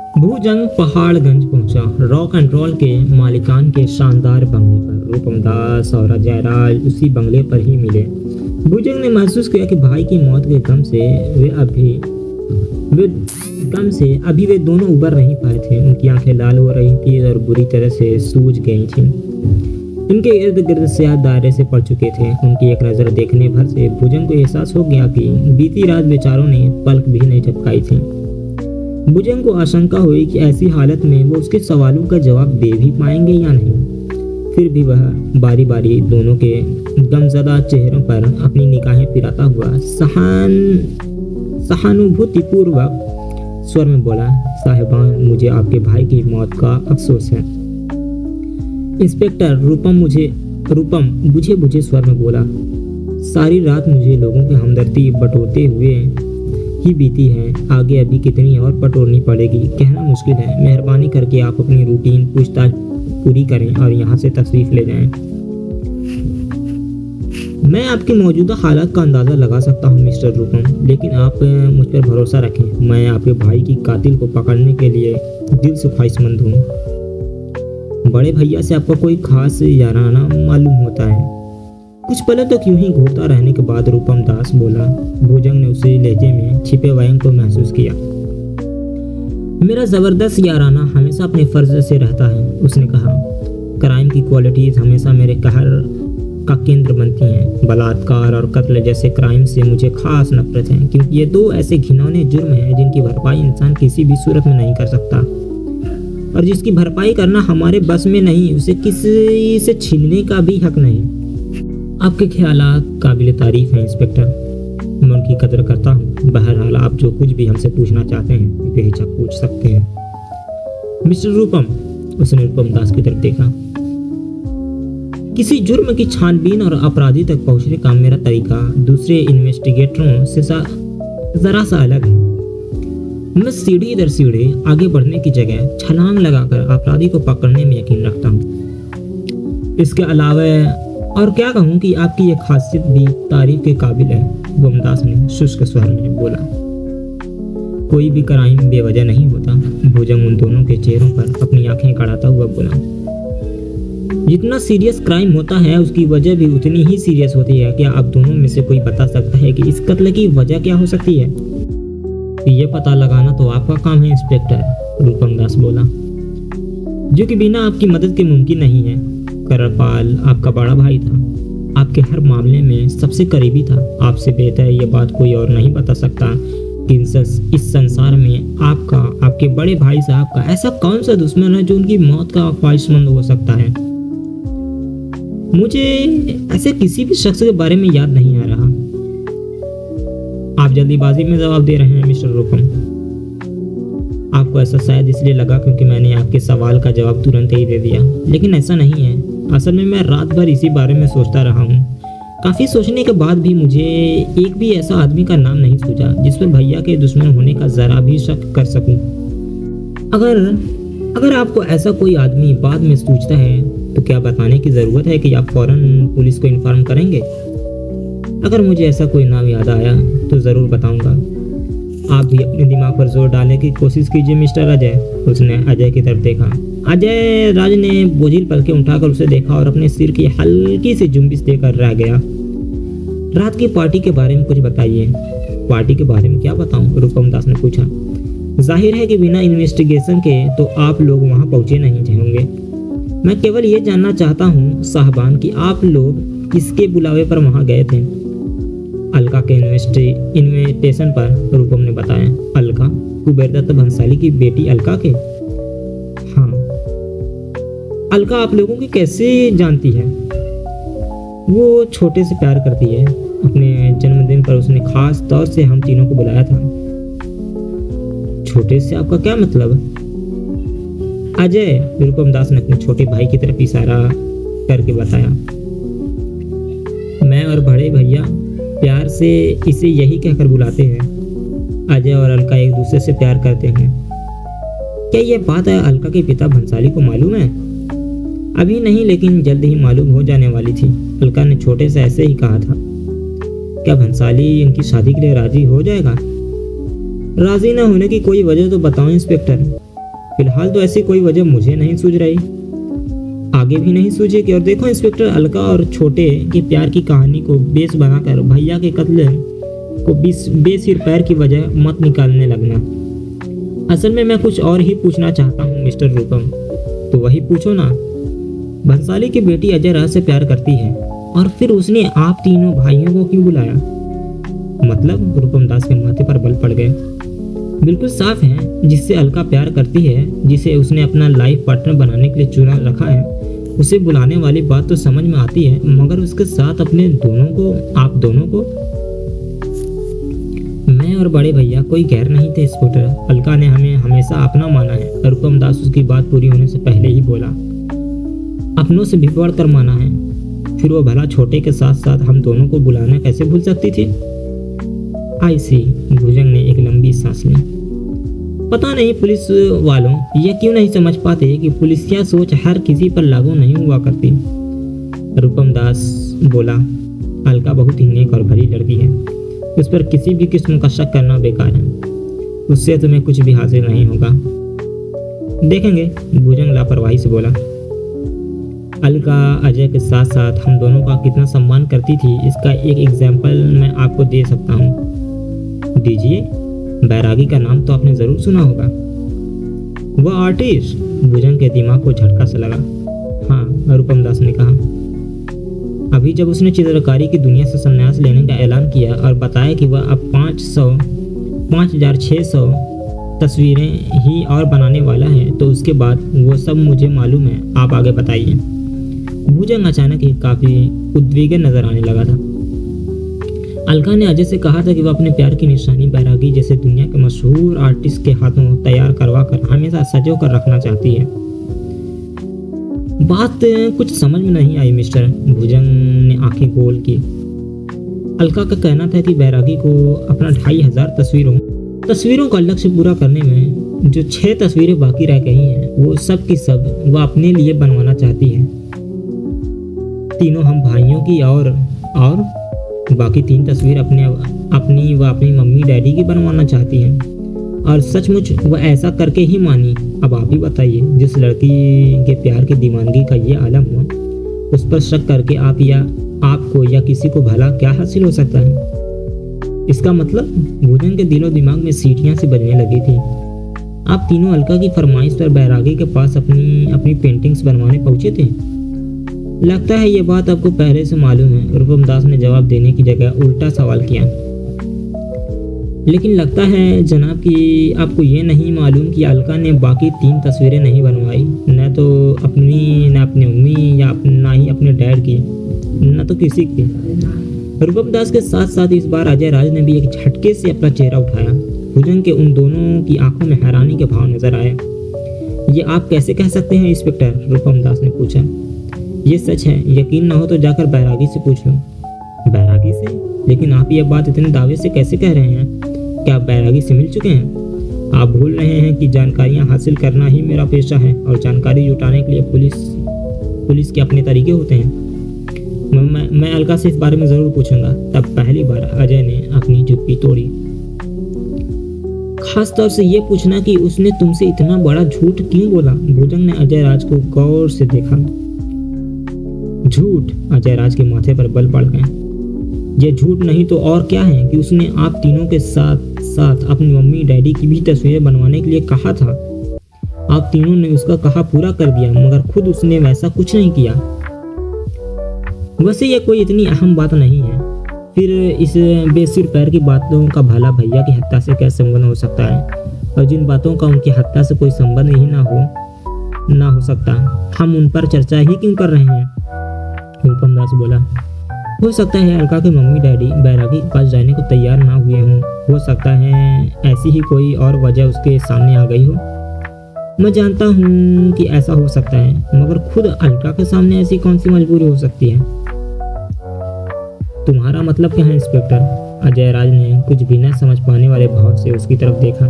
भूजंग पहाड़गंज पहुंचा। Rock and role के मालिकान के शानदार बंगले पर रूपम दास और अजय राज उसी बंगले पर ही मिले। भूजंग ने महसूस किया कि भाई की मौत के गम से वे दोनों उबर नहीं पाए थे। उनकी आंखें लाल हो रही थी और बुरी तरह से सूज गई थी। उनके इर्द गिर्द स्याह दायरे से पड़ चुके थे। उनकी एक नज़र देखने भर से भुजंग को एहसास हो गया कि बीती रात बेचारों ने पलक भी नहीं झपकाई थी। भुजंग को आशंका हुई कि ऐसी हालत में वो उसके सवालों का जवाब दे भी पाएंगे या नहीं। फिर भी वह बारी बारी दोनों के गमज़दा चेहरों पर अपनी निगाहें फिराता हुआ सहानुभूतिपूर्वक स्वर में बोला, साहिबान, मुझे आपके भाई की मौत का अफसोस है। इंस्पेक्टर रूपम बुझे स्वर में बोला, सारी रात मुझे लोगों की हमदर्दी बटोरते हुए ही बीती है। आगे अभी कितनी और बटोरनी पड़ेगी कहना मुश्किल है। मेहरबानी करके आप अपनी रूटीन पूछताछ पूरी करें और यहाँ से तशरीफ ले जाएं। मैं आपकी मौजूदा हालत का अंदाज़ा लगा सकता हूँ मिस्टर रूपम, लेकिन आप मुझ पर भरोसा रखें। मैं आपके भाई की कातिल को पकड़ने के लिए दिल से ख्वाहिशमंद हूँ। बड़े भैया से आपका कोई खास याराना मालूम होता है। कुछ पल तक यूं ही घूरता रहने के बाद रूपम दास बोला। भुजंग ने उसे लहजे में छिपे व्यंग को महसूस किया। मेरा ज़बरदस्त याराना हमेशा अपने फर्ज से रहता है, उसने कहा। क्राइम की क्वालिटीज हमेशा मेरे कहर का केंद्र बनती हैं। बलात्कार और कत्ल जैसे क्राइम से मुझे खास नफरत है, क्योंकि ये दो ऐसे घिनौने जुर्म हैं जिनकी भरपाई इंसान किसी भी सूरत में नहीं कर सकता, और जिसकी भरपाई करना हमारे बस में नहीं, उसे किसी से छीनने का भी हक नहीं। आपके ख्यालात काबिल तारीफ हैं इंस्पेक्टर, मैं उनकी कदर करता हूँ। बहरहाल आप जो कुछ भी हमसे पूछना चाहते हैं बेहिचक पूछ सकते हैं। मिस्टर रूपम, उसने रूपम दास की तरफ देखा, किसी जुर्म की छानबीन और अपराधी तक पहुंचने का मेरा तरीका दूसरे इन्वेस्टिगेटरों से जरा सा अलग है। मैं सीढ़ी दर सीढ़ी आगे बढ़ने की जगह छलांग लगाकर अपराधी को पकड़ने में यकीन रखता हूँ। इसके अलावा और क्या कहूँ कि आपकी ये खासियत भी तारीफ के काबिल है, गोमदास ने शुष्क स्वर में बोला। कोई भी क्राइम बेवजह नहीं होता। भुजंग उन दोनों के चेहरों पर अपनी आंखें गड़ाता हुआ बोला। जितना सीरियस क्राइम होता है उसकी वजह भी उतनी ही सीरियस होती है। क्या आप दोनों में से कोई बता सकता है कि इस कत्ल की वजह क्या हो सकती है? ये पता लगाना तो आपका काम है इंस्पेक्टर, रूपम दास बोला, जो कि बिना आपकी मदद के मुमकिन नहीं है। करपाल आपका बड़ा भाई था, आपके हर मामले में सबसे करीबी था। आपसे बेहतर ये बात कोई और नहीं बता सकता कि इस संसार में आपका, आपके बड़े भाई साहब का ऐसा कौन सा दुश्मन है जो उनकी मौत का ख्वाहिशमंद हो सकता है। मुझे ऐसे किसी भी शख्स के बारे में याद नहीं आ रहा। आप जल्दीबाजी में जवाब दे रहे हैं मिस्टर रूपम। आपको ऐसा शायद इसलिए लगा क्योंकि मैंने आपके सवाल का जवाब तुरंत ही दे दिया, लेकिन ऐसा नहीं है। असल में मैं रात भर इसी बारे में सोचता रहा हूँ। काफ़ी सोचने के बाद भी मुझे एक भी ऐसा आदमी का नाम नहीं सूझा जिस पर भैया के दुश्मन होने का ज़रा भी शक कर सकूं। अगर आपको ऐसा कोई आदमी बाद में सूझता है तो क्या बताने की ज़रूरत है कि आप फौरन पुलिस को इन्फॉर्म करेंगे? अगर मुझे ऐसा कोई नाम याद आया तो ज़रूर बताऊंगा। आप भी अपने दिमाग पर जोर डालने की कोशिश कीजिए मिस्टर अजय, उसने अजय की तरफ देखा। अजय राज ने बोझिल पलकें उठाकर उसे देखा और अपने सिर की हल्की सी जुम्बिश देकर रह गया। रात की पार्टी के बारे में कुछ बताइए। पार्टी के बारे में क्या बताऊं? रूपम दास ने पूछा। जाहिर है कि बिना इन्वेस्टिगेशन के तो आप लोग वहां पहुंचे नहीं होंगे। मैं केवल ये जानना चाहता हूँ साहबान कि आप लोग किसके बुलावे पर वहां गए थे। अलका के इन्विटेशन पर, रूपम ने बताया। अलका? कुबेरदत्त भंसाली की बेटी अलका के? हाँ। अलका आप लोगों की कैसे जानती है? वो छोटे से प्यार करती है। अपने जन्मदिन पर उसने खास तौर से हम तीनों को बुलाया था। छोटे से आपका क्या मतलब? अजय, रूपम दास ने अपने छोटे भाई की तरफ इशारा करके बताया। मैं और बड़े भैया प्यार से इसे यही कहकर बुलाते हैं। अजय और अलका एक दूसरे से प्यार करते हैं। क्या यह बात है अलका के पिता भंसाली को मालूम है? अभी नहीं, लेकिन जल्द ही मालूम हो जाने वाली थी। अलका ने छोटे से ऐसे ही कहा था। क्या भंसाली इनकी शादी के लिए राजी हो जाएगा? राजी न होने की कोई वजह तो बताओ इंस्पेक्टर। फिलहाल तो ऐसी कोई वजह मुझे नहीं सूझ रही, आगे भी नहीं सूझेगी। और देखो इंस्पेक्टर, अलका और छोटे के प्यार की कहानी को बेस बनाकर भैया के कत्ल को बेसिर पैर की वजह मत निकालने लगना। असल में मैं कुछ और ही पूछना चाहता हूँ मिस्टर रूपम। तो वही पूछो ना। भंसाली की बेटी अजय राज से प्यार करती है और फिर उसने आप तीनों भाइयों को क्यों बुलाया? मतलब? रूपम दास के माथे पर बल पड़ गए। बिल्कुल साफ है, जिससे अलका प्यार करती है, जिसे उसने अपना लाइफ पार्टनर बनाने के लिए चुना रखा है, उसे बुलाने वाली बात तो समझ में आती है, मगर उसके साथ अपने दोनों को, आप दोनों को? मैं और बड़े भैया कोई गैर नहीं थे इंस्पेक्टर। अलका ने हमें हमेशा अपना माना है। रूपम दास उसकी बात पूरी होने से पहले ही बोला। अपनों से भी बढ़कर माना है। फिर वो भला छोटे के साथ साथ हम दोनों को बुलाना कैसे भूल सकती थी? आई सी। भुजंग ने एक लंबी सांस ली। पता नहीं पुलिस वालों ये क्यों नहीं समझ पाते कि पुलिसिया सोच हर किसी पर लागू नहीं हुआ करती। रूपम दास बोला, अलका बहुत ही नेक और भली लड़की है, उस पर किसी भी किस्म का शक करना बेकार है। उससे तुम्हें कुछ भी हासिल नहीं होगा। देखेंगे। भुजंग लापरवाही से बोला। अलका अजय के साथ साथ हम दोनों का कितना सम्मान करती थी, इसका एक एग्जाम्पल मैं आपको दे सकता हूँ। दीजिए। बैरागी का नाम तो आपने जरूर सुना होगा। वह आर्टिस्ट? भुजंग के दिमाग को झटका सा लगा। हाँ, रूपम दास ने कहा। अभी जब उसने चित्रकारी की दुनिया से संन्यास लेने का ऐलान किया और बताया कि वह अब 5,600 तस्वीरें ही और बनाने वाला है, तो उसके बाद वो सब मुझे मालूम है। आप आगे बताइए। भुजंग अचानक ही काफी उद्विग्न नजर आने लगा था। अलका ने अजय से कहा था कि वह अपने प्यार की निशानी बैरागी जैसे दुनिया के मशहूर आर्टिस्ट के हाथों तैयार करवा कर हमेशा सजो कर रखना चाहती है। बात कुछ समझ में नहीं आई मिस्टर। भुजंग ने आंखें गोल की। अलका का कहना था कि बैरागी को अपना 2,500 तस्वीरों का लक्ष्य पूरा करने में जो 6 तस्वीरें बाकी रह गई हैं, वो सब की सब वह अपने लिए बनवाना चाहती है। तीनों हम भाइयों की और बाकी 3 तस्वीर अपनी मम्मी डैडी की बनवाना चाहती हैं। और सचमुच वह ऐसा करके ही मानी। अब आप ही बताइए, जिस लड़की के प्यार की दीवानगी का ये आलम हुआ, उस पर शक करके आपको या किसी को भला क्या हासिल हो सकता है? इसका मतलब? भुजंग के दिलो दिमाग में सीटियां सी बजने लगी थी। आप तीनों अलका की फरमाइश पर बैरागी के पास अपनी पेंटिंग्स बनवाने पहुंचे थे। लगता है ये बात आपको पहले से मालूम है। रूपम दास ने जवाब देने की जगह उल्टा सवाल किया। लेकिन लगता है जनाब कि आपको ये नहीं मालूम कि अलका ने बाकी 3 तस्वीरें नहीं बनवाई, न तो अपनी मम्मी या ना ही अपने डैड की, न तो किसी की। रूपम दास के साथ साथ इस बार अजय राज ने भी एक झटके से अपना चेहरा उठाया। भुजंग के उन दोनों की आंखों में हैरानी के भाव नजर आए। ये आप कैसे कह सकते हैं इंस्पेक्टर? रूपम दास ने पूछा। ये सच है, यकीन ना हो तो जाकर बैरागी से पूछ लो। बैरागी से? लेकिन आप ये बात इतने दावे से कैसे कह रहे हैं? क्या आप बैरागी से मिल चुके हैं? आप भूल रहे हैं कि जानकारियां हासिल करना ही मेरा पेशा है और जानकारी जुटाने के लिए पुलिस के अपने तरीके होते हैं। मैं अलका से इस बारे में जरूर पूछूंगा। तब पहली बार अजय ने अपनी चुप्पी तोड़ी। खास तौर से ये पूछना कि उसने तुमसे इतना बड़ा झूठ क्यों बोला। भुजंग ने अजय राज को गौर से देखा। झूठ? अजय राज के माथे पर बल पड़ गए। ये झूठ नहीं तो और क्या है कि उसने आप तीनों के साथ साथ अपनी मम्मी डैडी की भी तस्वीरें बनवाने के लिए कहा था। आप तीनों ने उसका कहा पूरा कर दिया, मगर खुद उसने वैसा कुछ नहीं किया। वैसे यह कोई इतनी अहम बात नहीं है। फिर इस बेसिर पैर की बातों का भला भैया की हत्या से क्या संबंध हो सकता है? और जिन बातों का उनकी हत्या से कोई संबंध ही ना हो सकता, हम उन पर चर्चा ही क्यों कर रहे हैं? रूपम दास बोला। हो सकता है अलका के मम्मी डैडी बैरागी के पास जाने को तैयार ना हुए हों। हो सकता है ऐसी ही कोई और वजह उसके सामने आ गई हो। मैं जानता हूँ कि ऐसा हो सकता है, मगर खुद अलका के सामने ऐसी कौन सी मजबूरी हो सकती है? तुम्हारा मतलब क्या है इंस्पेक्टर? अजय राज ने कुछ भी न समझ पाने वाले भाव से उसकी तरफ देखा।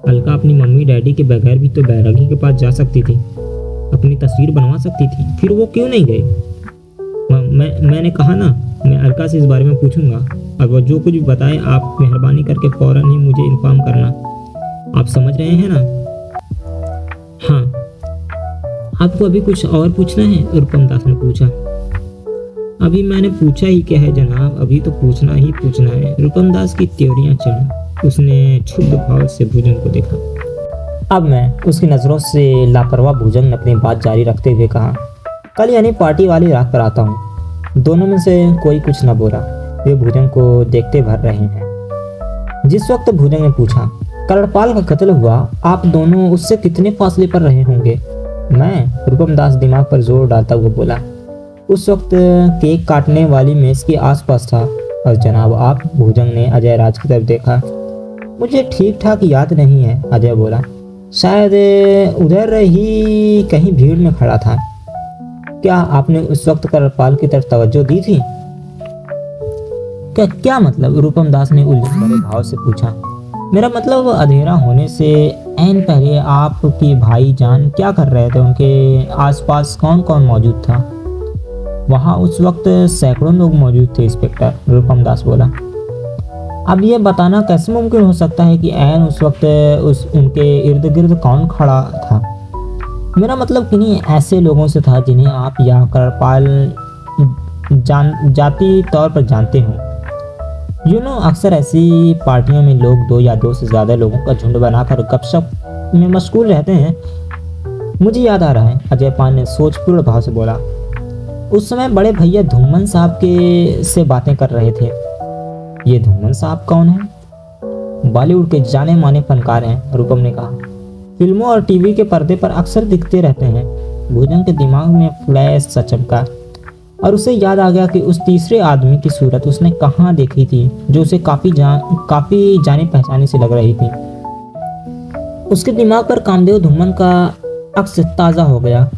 अलका अपनी मम्मी डैडी के बगैर भी तो बैरागी के पास जा सकती थी, अपनी तस्वीर बनवा सकती थी। फिर वो क्यों नहीं गई? मैंने कहा ना, मैं अलका से इस बारे में पूछूंगा और वो जो कुछ भी बताए आप मेहरबानी करके फौरन ही मुझे इन्फॉर्म करना। आप समझ रहे हैं ना? आपको अभी कुछ और पूछना है? रूपम दास ने पूछा। अभी मैंने पूछा ही क्या है जनाब, अभी तो पूछना ही पूछना है। रूपम दास की त्योरियां चढ़ी। उसने क्षुब्ध भाव से भुजंग को देखा। अब मैं उसकी नज़रों से लापरवाह भुजंग ने अपनी बात जारी रखते हुए कहा, कल यानी पार्टी वाली रात पर आता हूँ। दोनों में से कोई कुछ न बोला। वे भुजंग को देखते भर रहे हैं। जिस वक्त भुजंग ने पूछा, करणपाल का कत्ल हुआ, आप दोनों उससे कितने फासले पर रहे होंगे? मैं? रूपम दास दिमाग पर जोर डालता हुआ बोला। उस वक्त केक काटने वाली मेज के आसपास था। और जनाब आप? भुजंग ने अजय राज की तरफ देखा। मुझे ठीक ठाक याद नहीं है, अजय बोला। शायद उधर ही कहीं भीड़ में खड़ा था। क्या आपने उस वक्त करणपाल की तरफ तवज्जो दी थी? क्या मतलब? रूपम दास ने उलझन भरे भाव से पूछा। मेरा मतलब अंधेरा होने से ऐन पहले आपके भाई जान क्या कर रहे थे? उनके आसपास कौन कौन मौजूद था? वहाँ उस वक्त सैकड़ों लोग मौजूद थे इंस्पेक्टर, रूपम दास बोला। अब ये बताना कैसे मुमकिन हो सकता है कि ऐन उस वक्त उनके इर्द गिर्द कौन खड़ा था? मेरा मतलब किन्हीं ऐसे लोगों से था जिन्हें आप या करणपाल जाती तौर पर जानते हो। अक्सर ऐसी पार्टियों में लोग दो या दो से ज्यादा लोगों का झुंड बनाकर गपशप में मशगूल रहते हैं। मुझे याद आ रहा है, अजय पान ने सोचपूर्ण भाव से बोला। उस समय बड़े भैया धूमन साहब के से बातें कर रहे थे। ये धूमन साहब कौन है? बॉलीवुड के जाने माने फनकार हैं, रूपम ने कहा। फिल्मों और टीवी के पर्दे पर अक्सर दिखते रहते हैं। भुजंग के दिमाग में फ्लैश सा चमका और उसे याद आ गया कि उस तीसरे आदमी की सूरत उसने कहाँ देखी थी, जो उसे काफी जाने पहचाने से लग रही थी। उसके दिमाग पर कामदेव धूमन का अक्स ताज़ा हो गया।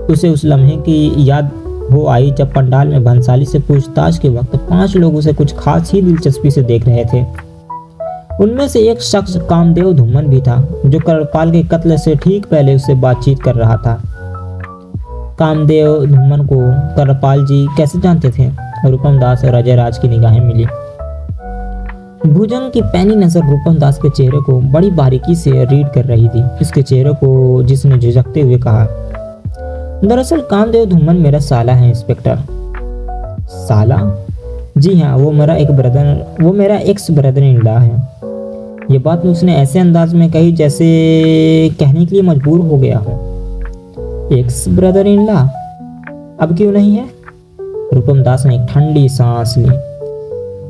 उसे उस लम्हे की याद हो आई जब पंडाल में भंसाली से पूछताछ के वक्त 5 लोग उसे कुछ खास ही दिलचस्पी से देख रहे थे। उनमें से एक शख्स कामदेव धूमन भी था, जो करणपाल के कत्ल से ठीक पहले उससे बातचीत कर रहा था। कामदेव धूमन को करणपाल जी कैसे जानते थे? रूपम दास और अजय राज की निगाहें मिली। भुजंग की पैनी नजर रूपम दास के चेहरे को बड़ी बारीकी से रीड कर रही थी। इसके चेहरे को जिसने झिझकते हुए कहा, दरअसल कामदेव धूमन मेरा साला है इंस्पेक्टर। साला? जी हाँ, वो मेरा एक्स ब्रदर इन लॉ है। ये बात उसने ऐसे अंदाज में कही जैसे कहने के लिए मजबूर हो गया हो। X brother in law? अब क्यों नहीं है? रूपम दास ने एक ठंडी सांस ली।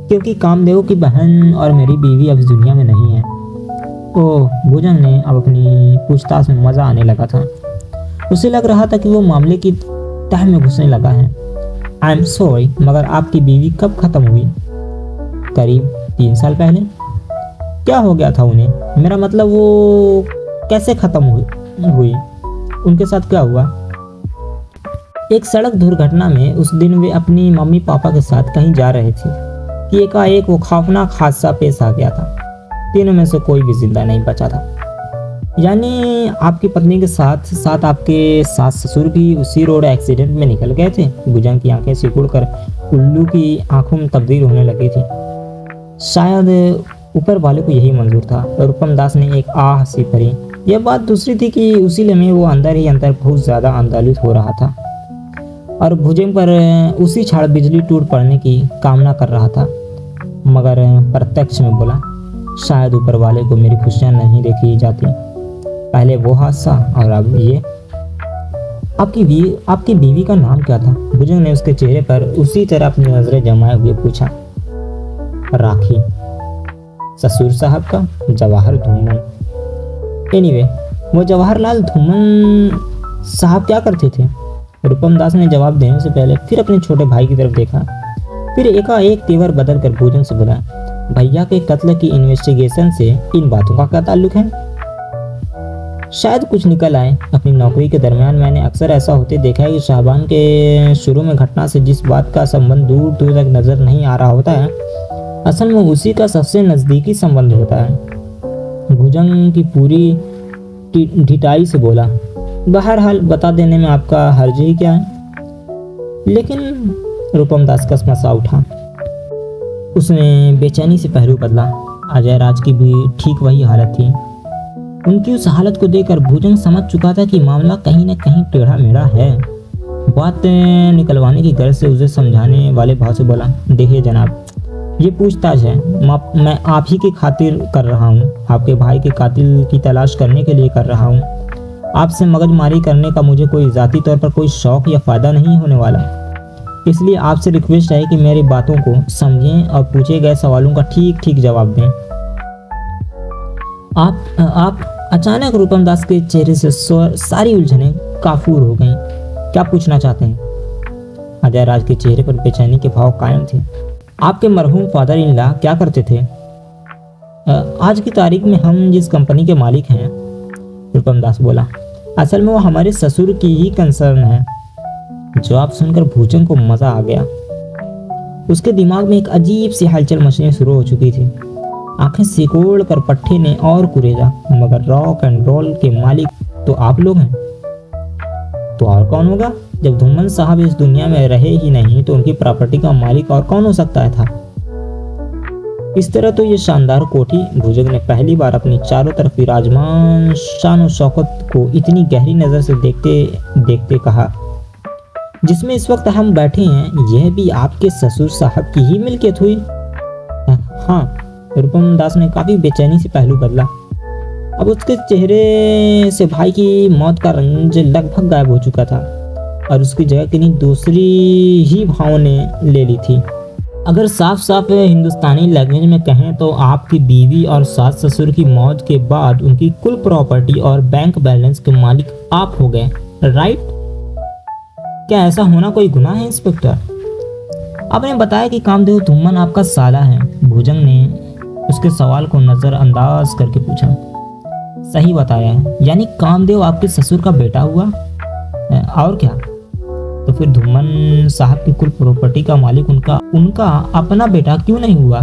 क्योंकि कामदेव की बहन और मेरी बीवी अब इस दुनिया में नहीं है। ओह, भुजंग ने अब अपनी पूछताछ में मजा आने लगा था। उसे लग रहा था कि वो मामले की तह में घुसने लगा है। आई एम सॉरी, मगर आपकी बीवी कब खत्म हुई? करीब 3 साल पहले। क्या हो गया था उन्हें? मेरा मतलब वो कैसे खत्म हुई? उनके साथ क्या हुआ? एक सड़क दुर्घटना में उस दिन वे अपनी मम्मी पापा के साथ कहीं जा रहे थे कि एकाएक वो खौफनाक हादसा पेश आ गया था। तीनों में से कोई भी जिंदा नहीं बचा था। यानी आपकी पत्नी के साथ साथ आपके सास ससुर भी उसी रोड एक्सीडेंट में निकल गए थे? भुजंग की आंखें सिकुड़कर उल्लू की आंखों में तब्दील होने लगी थी। शायद ऊपर वाले को यही मंजूर था। रूपम दास ने एक आह हंसी भरी। यह बात दूसरी थी कि उसी लम्हे वो अंदर ही अंदर बहुत ज्यादा आंदोलित हो रहा था और भुजंग पर उसी क्षण बिजली टूट पड़ने की कामना कर रहा था, मगर प्रत्यक्ष में बोला, शायद ऊपर वाले को मेरी खुशियां नहीं देखी जाती। पहले वो हादसा और अब ये। आपकी बीवी का नाम क्या था? भुजंग ने उसके चेहरे पर उसी तरह अपनी नजरें जमाए हुए पूछा। राखी। ससुर साहब का? जवाहर धूमन। एनीवे, वो जवाहरलाल धूमन साहब क्या करते थे? रूपम दास ने जवाब देने से पहले फिर अपने छोटे भाई की तरफ देखा। फिर एकाएक तेवर बदल कर भुजंग से बोला, भैया के कत्ल की इन्वेस्टिगेशन से इन बातों का क्या ताल्लुक है? शायद कुछ निकल आए। अपनी नौकरी के दरमियान मैंने अक्सर ऐसा होते देखा है कि शाहबान के शुरू में घटना से जिस बात का संबंध दूर दूर तक नजर नहीं आ रहा होता है, असल में उसी का सबसे नजदीकी संबंध होता है। भुजंग की पूरी ढिठाई से बोला, बहरहाल बता देने में आपका हर्ज ही क्या है? लेकिन रूपम दास कसमसा उठा। उसने बेचैनी से पहलू बदला। अजय राज की भी ठीक वही हालत थी उनकी उस हालत को देखकर भुजंग समझ चुका था कि मामला कहीं न कहीं टेढ़ा मेढ़ा है। बात निकलवाने की गर्ज से उसे समझाने वाले भाव से बोला, देखिए जनाब, ये पूछताछ है, मैं आप ही की खातिर कर रहा हूँ, आपके भाई के कातिल की तलाश करने के लिए कर रहा हूँ। आपसे मगजमारी करने का मुझे कोई ज़ाती तौर पर कोई शौक़ या फ़ायदा नहीं होने वाला। इसलिए आपसे रिक्वेस्ट है कि मेरी बातों को समझें और पूछे गए सवालों का ठीक ठीक जवाब दें। आप अचानक रूपम दास के चेहरे से सारी उलझनें काफूर हो गईं। क्या पूछना चाहते हैं? अजय राज के चेहरे पर बेचैनी के भाव कायम थे। आपके मरहूम फादर इन लॉ क्या करते थे? आज की तारीख में हम जिस कंपनी के मालिक हैं, रूपम दास बोला, असल में वो हमारे ससुर की ही कंसर्न है। जवाब सुनकर भूचंग को मजा आ गया। उसके दिमाग में एक अजीब सी हलचल मचनी शुरू हो चुकी थी। आंखें सिकोड़ कर पट्टे ने और कुरेदा, मगर रॉक एंड रोल के मालिक तो आप लोग हैं। तो और कौन होगा? जब धूमन साहब इस दुनिया में रहे ही नहीं तो उनकी प्रॉपर्टी का मालिक और कौन हो सकता था? इस तरह तो ये शानदार कोठी, भुजंग ने पहली बार अपनी चारों तरफ विराजमान शान और शौकत को इतनी गहरी नजर से देखते देखते कहा, जिसमें इस वक्त हम बैठे हैं, यह भी आपके ससुर साहब की ही मिल्कियत हुई? हाँ, रूपम दास ने काफी बेचैनी से पहलू बदला। अब उसके चेहरे से भाई की मौत का रंज लगभग गायब हो चुका था और उसकी जगह किन्हीं दूसरी ही भावों ने ले ली थी। अगर साफ साफ हिंदुस्तानी लैंग्वेज में कहें तो आपकी बीवी और सास ससुर की मौत के बाद उनकी कुल प्रॉपर्टी और बैंक बैलेंस के मालिक आप हो गए, राइट? क्या ऐसा होना कोई गुनाह है इंस्पेक्टर? आपने बताया कि कामदेव धूमन आपका साला है। भुजंग ने उसके सवाल को नजरअंदाज करके पूछा। सही बताया है, यानी कामदेव आपके ससुर का बेटा हुआ? और क्या? तो फिर धूमन साहब की कुल प्रॉपर्टी का मालिक उनका अपना बेटा क्यों नहीं हुआ?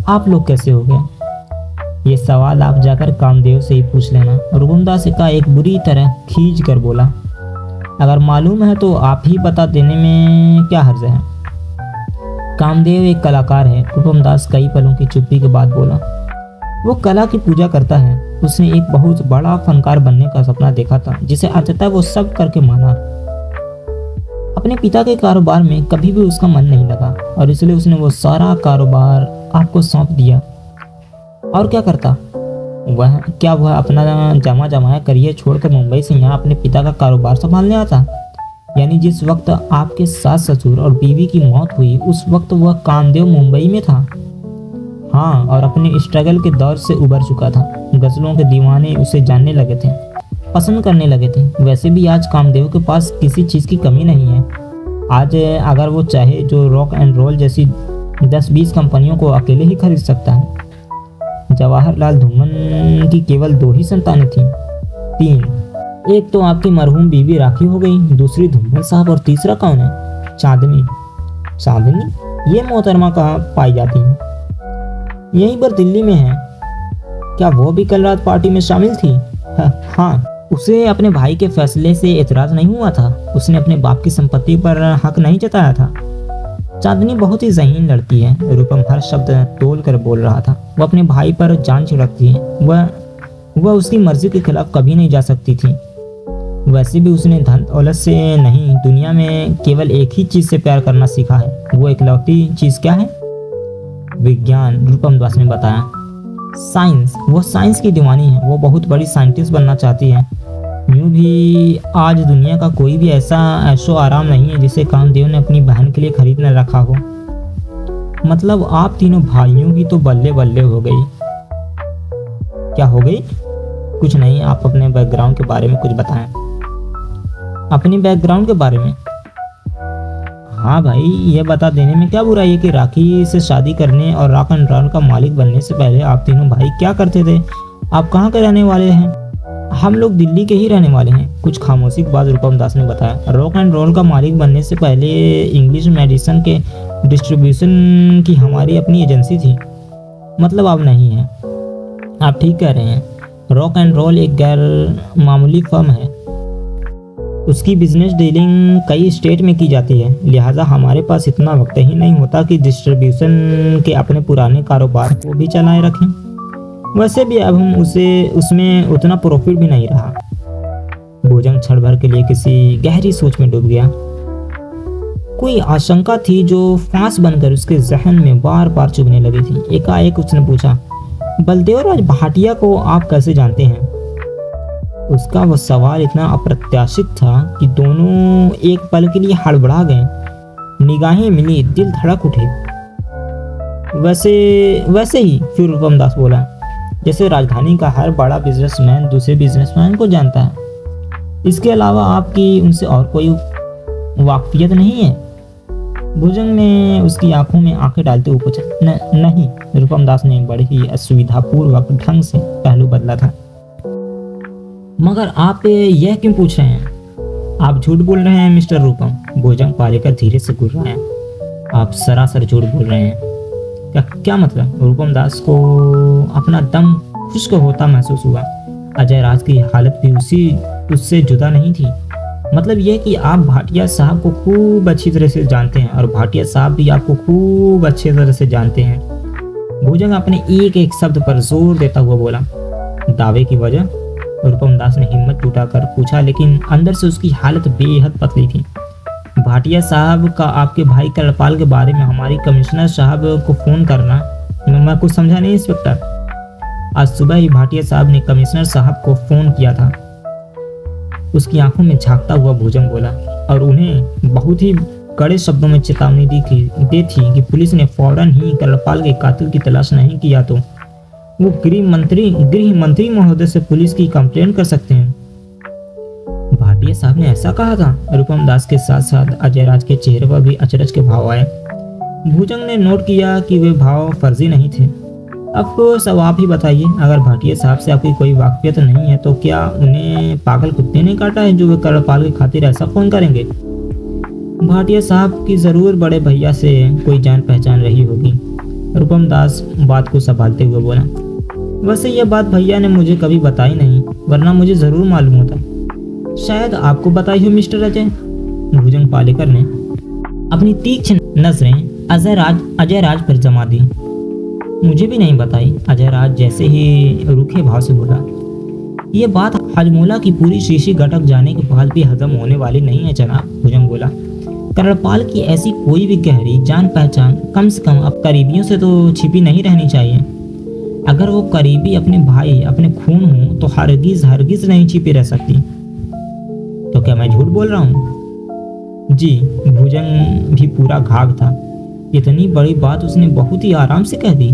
आप लोग कैसे हो गए? ये सवाल आप जाकर कामदेव से ही पूछ लेना, रूपमदास का एक बुरी तरह खींच कर बोला। अगर मालूम है तो आप ही बता देने में क्या हर्ज है? कामदेव एक कलाकार है, रूपमदास कई पलों की चुप्पी के बाद बोला। वो कला की पूजा करता है। उसने एक बहुत बड़ा फनकार बनने का सपना देखा था, जिसे अंततः वो सब करके माना। अपने पिता के कारोबार में कभी भी उसका मन नहीं लगा और इसलिए उसने वो सारा कारोबार आपको सौंप दिया। और क्या करता वह अपना जमा जमाया करियर छोड़कर मुंबई से यहाँ अपने पिता का कारोबार संभालने आता? यानी जिस वक्त आपके सास ससुर और बीवी की मौत हुई उस वक्त वह कामदेव मुंबई में था? हाँ, और अपने स्ट्रगल के दौर से उबर चुका था। गजलों के दीवाने उसे जानने लगे थे, पसंद करने लगे थे। वैसे भी आज कामदेव के पास किसी चीज़ की कमी नहीं है। आज अगर वो चाहे जो रॉक एंड रोल जैसी 10-20 कंपनियों को अकेले ही खरीद सकता है। जवाहरलाल धूमन की केवल 2 ही संतानें थीं। 3, एक तो आपकी मरहूम बीवी राखी हो गई, दूसरी धूमन साहब, और तीसरा कौन है? चांदनी। चांदनी? ये मोहतरमा कहाँ पाई जाती है? यहीं पर दिल्ली में है। क्या वो भी कल रात पार्टी में शामिल थी? हाँ, उसे अपने भाई के फैसले से एतराज नहीं हुआ था। उसने अपने बाप की संपत्ति पर हक नहीं जताया था। चांदनी बहुत ही ज़हीन लड़की है। रूपम हर शब्द तोल कर बोल रहा था। वो अपने भाई पर जान छिड़कती है। वह उसकी मर्जी के खिलाफ कभी नहीं जा सकती थी। वैसे भी उसने धन दौलत से नहीं, दुनिया में केवल एक ही चीज़ से प्यार करना सीखा है। वो इकलौती चीज़ क्या है? विज्ञान, रूपम दास ने बताया। साइंस, वो साइंस की दीवानी है। वो बहुत बड़ी साइंटिस्ट बनना चाहती है। यूँ भी आज दुनिया का कोई भी ऐसा ऐशो आराम नहीं है जिसे कामदेव ने अपनी बहन के लिए खरीद न रखा हो। मतलब आप तीनों भाइयों की तो बल्ले बल्ले हो गई। क्या हो गई? कुछ नहीं, आप अपने बैकग्राउंड के बारे में कुछ बताएं। अपनी बैकग्राउंड के बारे में? हाँ भाई, ये बता देने में क्या बुराई है कि राखी से शादी करने और रॉक एंड रोल का मालिक बनने से पहले आप तीनों भाई क्या करते थे? आप कहाँ के रहने वाले हैं? हम लोग दिल्ली के ही रहने वाले हैं, कुछ खामोशी के बाद रूपम दास ने बताया। रॉक एंड रोल का मालिक बनने से पहले इंग्लिश मेडिसिन के डिस्ट्रीब्यूशन की हमारी अपनी एजेंसी थी। मतलब अब नहीं है। आप ठीक कह रहे हैं। रॉक एंड रोल एक गैर मामूली फर्म है। उसकी बिजनेस डीलिंग कई स्टेट में की जाती है, लिहाजा हमारे पास इतना वक्त ही नहीं होता कि डिस्ट्रीब्यूशन के अपने पुराने कारोबार को भी चलाए रखें। वैसे भी अब हम उसमें उतना प्रॉफिट भी नहीं रहा। भुजंग क्षण भर के लिए किसी गहरी सोच में डूब गया। कोई आशंका थी जो फांस बनकर उसके जहन में बार बार चुभने लगी थी। एकाएक उसने पूछा, बलदेवराज भाटिया को आप कैसे जानते हैं? उसका वह सवाल इतना अप्रत्याशित था कि दोनों एक पल के लिए हड़बड़ा गए। निगाहें मिली, दिल धड़क उठे। वैसे ही, फिर रूपम दास बोला, जैसे राजधानी का हर बड़ा बिजनेसमैन दूसरे बिजनेसमैन को जानता है। इसके अलावा आपकी उनसे और कोई वाकफियत नहीं है? भुजंग ने उसकी आंखों में आंखें डालते हुए पूछा। नहीं, रूपम दास ने बड़े ही असुविधापूर्वक ढंग से पहलू बदला था। मगर आप यह क्यों पूछ रहे हैं? आप झूठ बोल रहे हैं मिस्टर रूपम। भुजंग पालेकर धीरे से गुर्राया। आप सरासर झूठ बोल रहे हैं। क्या मतलब? रूपम दास को अपना दम खुश्क होता महसूस हुआ। अजय राज की हालत भी उससे जुदा नहीं थी। मतलब यह कि आप भाटिया साहब को खूब अच्छी तरह से जानते हैं और भाटिया साहब भी आपको खूब अच्छी तरह से जानते हैं। भुजंग अपने एक एक शब्द पर जोर देता हुआ बोला। दावे की वजह? रूपम दास ने हिम्मत जुटाकर पूछा, लेकिन अंदर से उसकी हालत बेहद पतली थी। भाटिया साहब का आपके भाई करपाल के बारे में हमारी कमिश्नर साहब को फोन करना, मैं कुछ समझा नहीं इंस्पेक्टर। आज सुबह ही भाटिया साहब ने कमिश्नर साहब को फोन किया था। उसकी आंखों में झांकता हुआ भुजंग बोला, और उन्हें बहुत ही कड़े शब्दों में चेतावनी दी थी कि पुलिस ने फौरन ही करपाल के कातिल की तलाश नहीं किया तो वो गृह मंत्री महोदय से पुलिस की कंप्लेंट कर सकते हैं। भाटिया साहब ने ऐसा कहा था? रूपम दास के साथ साथ अजय राज के चेहरे पर भी अचरज के भाव आए। भुजंग ने नोट किया कि वे भाव फर्जी नहीं थे। अब आप ही बताइए, अगर भाटिया साहब से आपकी कोई वाकफियत नहीं है तो क्या उन्हें पागल कुत्ते ने काटा है जो वे करपाल की खातिर ऐसा फोन करेंगे? भाटिया साहब की जरूर बड़े भैया से कोई जान पहचान रही होगी। रूपम दास बात को संभालते हुए बोला। वैसे यह बात भैया ने मुझे कभी बताई नहीं, वरना मुझे जरूर मालूम होता। शायद आपको बताई हो मिस्टर अजय। भुजंग पालेकर ने अपनी तीक्ष्ण नजरें अजय राज पर जमा दी। मुझे भी नहीं बताई। अजय राज जैसे ही रूखे भाव से बोला। ये बात हजमोला की पूरी शीशी गटक जाने के बाद भी हजम होने वाली नहीं है जनाब। भुजंग बोला। करपाल की ऐसी कोई भी गहरी जान पहचान कम से कम अब करीबियों से तो छिपी नहीं रहनी चाहिए। अगर वो करीबी अपने भाई, अपने खून हो तो हरगिज नहीं छिपी रह सकती। तो क्या मैं झूठ बोल रहा हूँ? जी। भुजंग भी पूरा घाघ था। इतनी बड़ी बात उसने बहुत ही आराम से कह दी।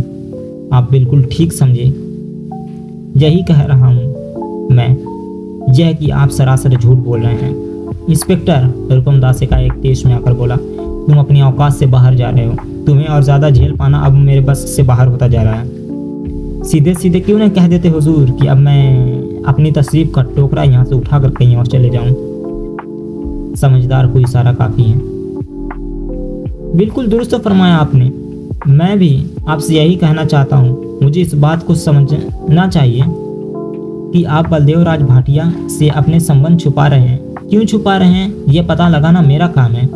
आप बिल्कुल ठीक समझे। यही कह रहा हूँ मैं, यह कि आप सरासर झूठ बोल रहे हैं। इंस्पेक्टर, रूपम दास का एक तेज में आकर बोला, तुम अपनी औकात से बाहर जा रहे हो। तुम्हें और ज्यादा झेल पाना अब मेरे बस से बाहर होता जा रहा है। सीधे सीधे क्यों नहीं कह देते हुजूर कि अब मैं अपनी तशरीफ का टोकरा यहाँ से उठाकर कहीं और चले जाऊं। समझदार को इशारा काफी है। बिल्कुल दुरुस्त फरमाया आपने। मैं भी आपसे यही कहना चाहता हूँ। मुझे इस बात को समझना चाहिए कि आप बलदेवराज भाटिया से अपने संबंध छुपा रहे हैं। क्यों छुपा रहे हैं यह पता लगाना मेरा काम है,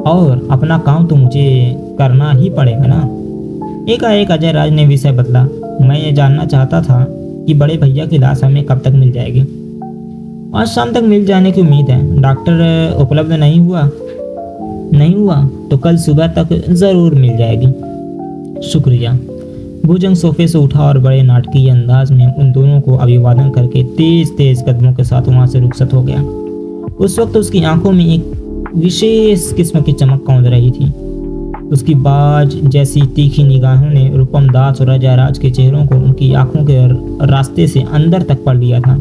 और अपना काम तो मुझे करना ही पड़ेगा ना। एकाएक अजय राज ने विषय बदला। मैं ये जानना चाहता था कि बड़े भैया की लाश हमें कब तक मिल जाएगी? आज शाम तक मिल जाने की उम्मीद है। डॉक्टर उपलब्ध नहीं हुआ तो कल सुबह तक जरूर मिल जाएगी। शुक्रिया। भुजंग सोफे से उठा और बड़े नाटकीय अंदाज में उन दोनों को अभिवादन करके तेज तेज कदमों के साथ वहां से रुखसत हो गया। उस वक्त उसकी आंखों में एक विशेष किस्म की चमक कौंध रही थी। उसकी बाज जैसी तीखी निगाहों ने रूपम दास और अजय राज के चेहरों को उनकी आंखों के रास्ते से अंदर तक पढ़ लिया था।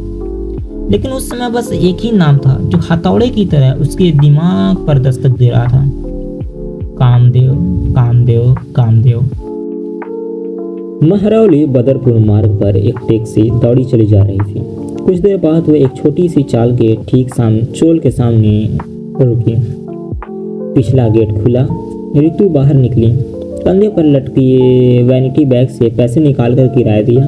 लेकिन उस समय बस एक ही नाम था जो हथौड़े की तरह उसके दिमाग पर दस्तक दे रहा था। कामदेव, कामदेव, कामदेव। महरौली बदरपुर मार्ग पर एक टैक्सी दौड़ी चली जा रही थी। कुछ देर बाद वह एक छोटी सी चाल के ठीक चोल के सामने रुकी। पिछला गेट खुला। ऋतु बाहर निकली। कंधे पर लटके वैनिटी बैग से पैसे निकालकर किराया दिया।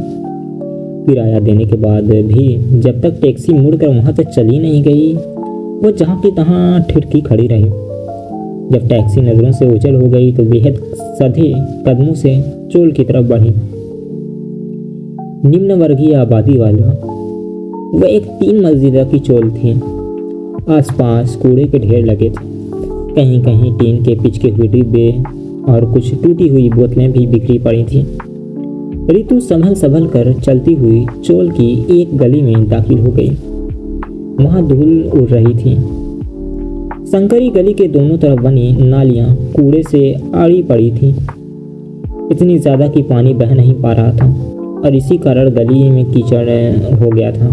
किराया देने के बाद भी जब तक टैक्सी मुड़कर वहां तक चली नहीं गई, वो जहां की तहां ठिठकी खड़ी रही। जब टैक्सी नजरों से ओझल हो गई तो बेहद सधे कदमों से चोल की तरफ बढ़ी। निम्न वर्गीय आबादी वाला। वह एक 3 मंजिला की चोल थी। आसपास कूड़े के ढेर लगे थे। कहीं कहीं टीन के पिचके हुए डिब्बे और कुछ टूटी हुई बोतलें भी बिखरी पड़ी थीं। रितु संभल संभल कर चलती हुई चोल की एक गली में दाखिल हो गई। वहां धूल उड़ रही थी। संकरी गली के दोनों तरफ बनी नालियां कूड़े से आड़ी पड़ी थीं। इतनी ज्यादा कि पानी बह नहीं पा रहा था और इसी कारण गली में कीचड़ हो गया था।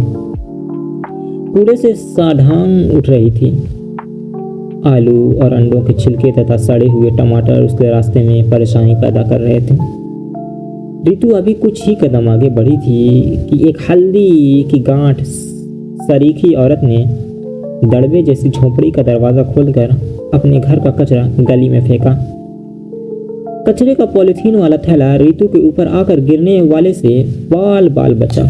कूड़े से साढ़ांग उठ रही थी। आलू और अंडों के छिलके तथा सड़े हुए टमाटर उसके रास्ते में परेशानी पैदा कर रहे थे। रितु अभी कुछ ही कदम आगे बढ़ी थी कि एक हल्दी की गांठ सरीखी औरत ने दड़बे जैसी झोपड़ी का दरवाजा खोलकर अपने घर का कचरा गली में फेंका। कचरे का पॉलिथीन वाला थैला रितु के ऊपर आकर गिरने वाले से बाल बाल बचा।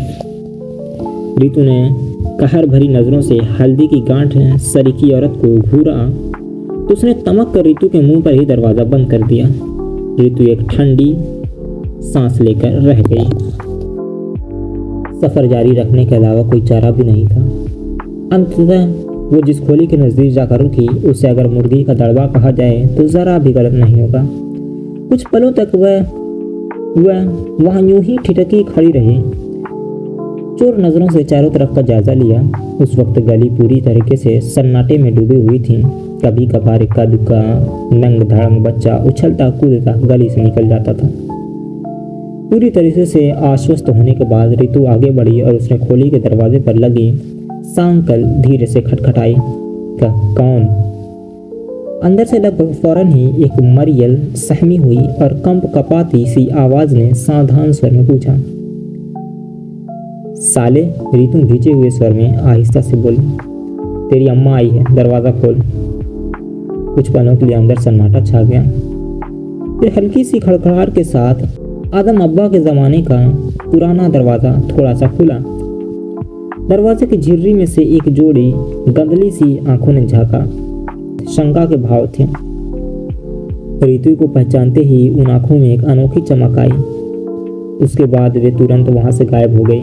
रितु ने कहर भरी नजरों से हल्दी की गांठ सरीखी औरत को घूरा तो उसने तमक कर रितु के मुंह पर ही दरवाजा बंद कर दिया। रितु एक ठंडी सांस लेकर रह गई। सफर जारी रखने के अलावा कोई चारा भी नहीं था। अंततः वो जिस खोली के नजदीक जाकर रुकी उसे अगर मुर्गी का दड़बा कहा जाए तो जरा भी गलत नहीं होगा। कुछ पलों तक वह वहां यूं ही ठिठकी खड़ी रही। चोर नजरों से चारों तरफ का जायजा लिया। उस वक्त गली पूरी तरीके से सन्नाटे में डूबी हुई थी। कभी कभार इक्का दुक्का नंग धड़ंग बच्चा उछलता कूदता गली से निकल जाता था। पूरी तरीके से आश्वस्त होने के बाद रितु आगे बढ़ी और उसने खोली के दरवाजे पर लगी सांकल धीरे से खटखटाई। कौन? अंदर से लगभग फौरन ही एक मरियल सहमी हुई और कंप कपाती सी आवाज ने सावधान स्वर में पूछा। साले, रितु भीजे हुए स्वर में आहिस्ता से बोली। तेरी अम्मा आई है, दरवाजा खोल। कुछ पलों के लिए अंदर सन्नाटा छा गया। फिर हल्की सी खड़खड़ाहट के साथ आदम अब्बा के जमाने का पुराना दरवाजा थोड़ा सा खुला। दरवाजे की झिर्री में से एक जोड़ी गंदली सी आंखों ने झांका। शंका के भाव थे। रितु को पहचानते ही उन आंखों में एक अनोखी चमक आई। उसके बाद वे तुरंत वहां से गायब हो गई।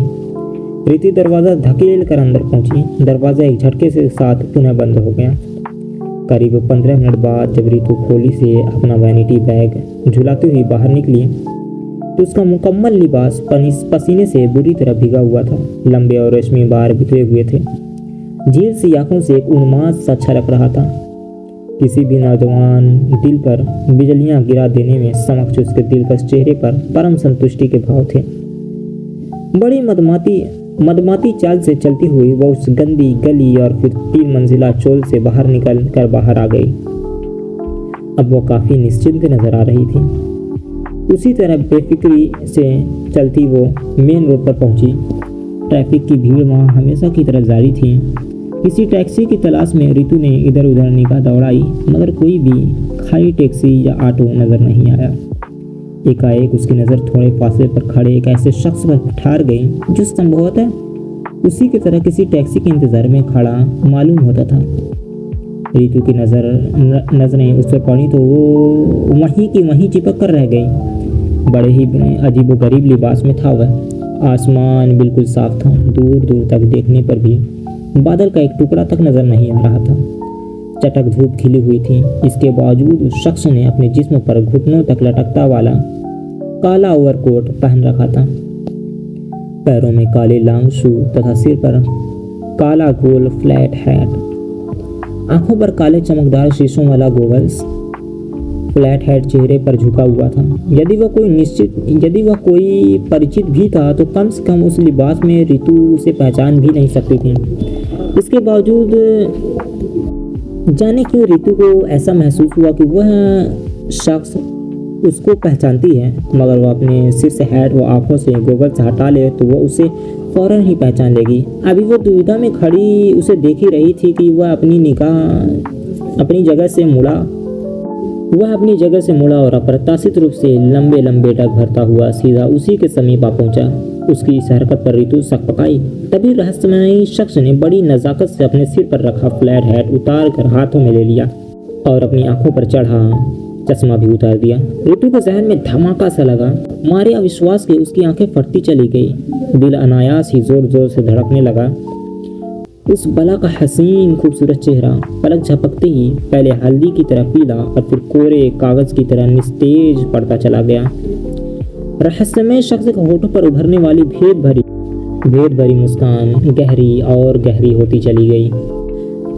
रितु दरवाजा धकेल कर अंदर पहुंची। दरवाजा एक झटके से साथ पुनः बंद हो गया। करीब 15 मिनट बाद जब रितु खोली से अपना वैनिटी बैग झुलाती हुई बाहर निकली तो उसका मुकम्मल लिबास पसीने से बुरी तरह भीगा हुआ था। लंबे और रेशमी बार बिखरे हुए थे। झील सी आंखों से एक उन्माद सा छलक रहा था। किसी भी नौजवान दिल पर बिजलियां गिरा देने में समक्ष उसके दिलकश चेहरे पर परम संतुष्टि के भाव थे। बड़ी मदमाती चाल से चलती हुई वह उस गंदी गली और फिर 3 मंजिला चोल से बाहर निकल कर बाहर आ गई। अब वो काफी निश्चिंत नजर आ रही थी। उसी तरह बेफिक्री से चलती वो मेन रोड पर पहुंची। ट्रैफिक की भीड़ वहां हमेशा की तरह जारी थी। किसी टैक्सी की तलाश में रितु ने इधर उधर निगाह दौड़ाई मगर कोई भी खाली टैक्सी या ऑटो नजर नहीं आया। एकाएक उसकी नज़र थोड़े फासले पर खड़े एक ऐसे शख्स पर ठहर गई जो संभवतः उसी की तरह किसी टैक्सी के इंतजार में खड़ा मालूम होता था। रितु की नजरें उस पर पड़ी तो वो वहीं की वहीं चिपक कर रह गई। बड़े ही अजीबोगरीब लिबास में था वह। आसमान बिल्कुल साफ था। दूर दूर तक देखने पर भी बादल का एक टुकड़ा तक नजर नहीं आ रहा था। चटक धूप खिली हुई थी। इसके बावजूद उस शख्स ने अपने जिस्म पर घुटनों तक लटकता वाला काला ओवरकोट पहन रखा था। पैरों में काले लॉन्ग शू तथा सिर पर काला गोल फ्लैट हैट। आंखों पर काले चमकदार शीशों वाला गोगल्स। फ्लैट हेड चेहरे पर झुका हुआ था। यदि वह कोई परिचित भी था तो कम से कम उस लिबास में रितु उसे पहचान भी नहीं सकती थी। इसके बावजूद जाने क्यों रितु को ऐसा महसूस हुआ कि वह शख्स उसको पहचानती है, मगर वह अपने सिर से हैट व आंखों से गोगल से हटा ले तो वह उसे फौरन ही पहचान लेगी। अभी वो दुविधा में खड़ी उसे देख ही रही थी कि वह अपनी जगह से मुड़ा और अप्रत्याशित रूप से लंबे लंबे डग भरता हुआ सीधा उसी के समीप आ पहुंचा। उसकी इस हरकत पर रितु सकपकाई। तभी रहस्यमयी शख्स ने बड़ी नजाकत से अपने सिर पर रखा फ्लैट हैट उतार कर हाथों में ले लिया और अपनी आंखों पर चढ़ा चश्मा भी उतार दिया। ऋतु के जहन में धमाका सा लगा। मारे अविश्वास के उसकी आंखें फटती चली गई। दिल अनायास ही जोर जोर से धड़कने लगा। उस बला का हसीन खूबसूरत चेहरा पलक झपकते ही पहले हल्दी की तरह पीला और फिर कोरे कागज की तरह निस्तेज पड़ता चला गया। रहस्यमय शख्स के होठों पर उभरने वाली भेद भरी मुस्कान गहरी और गहरी होती चली गई।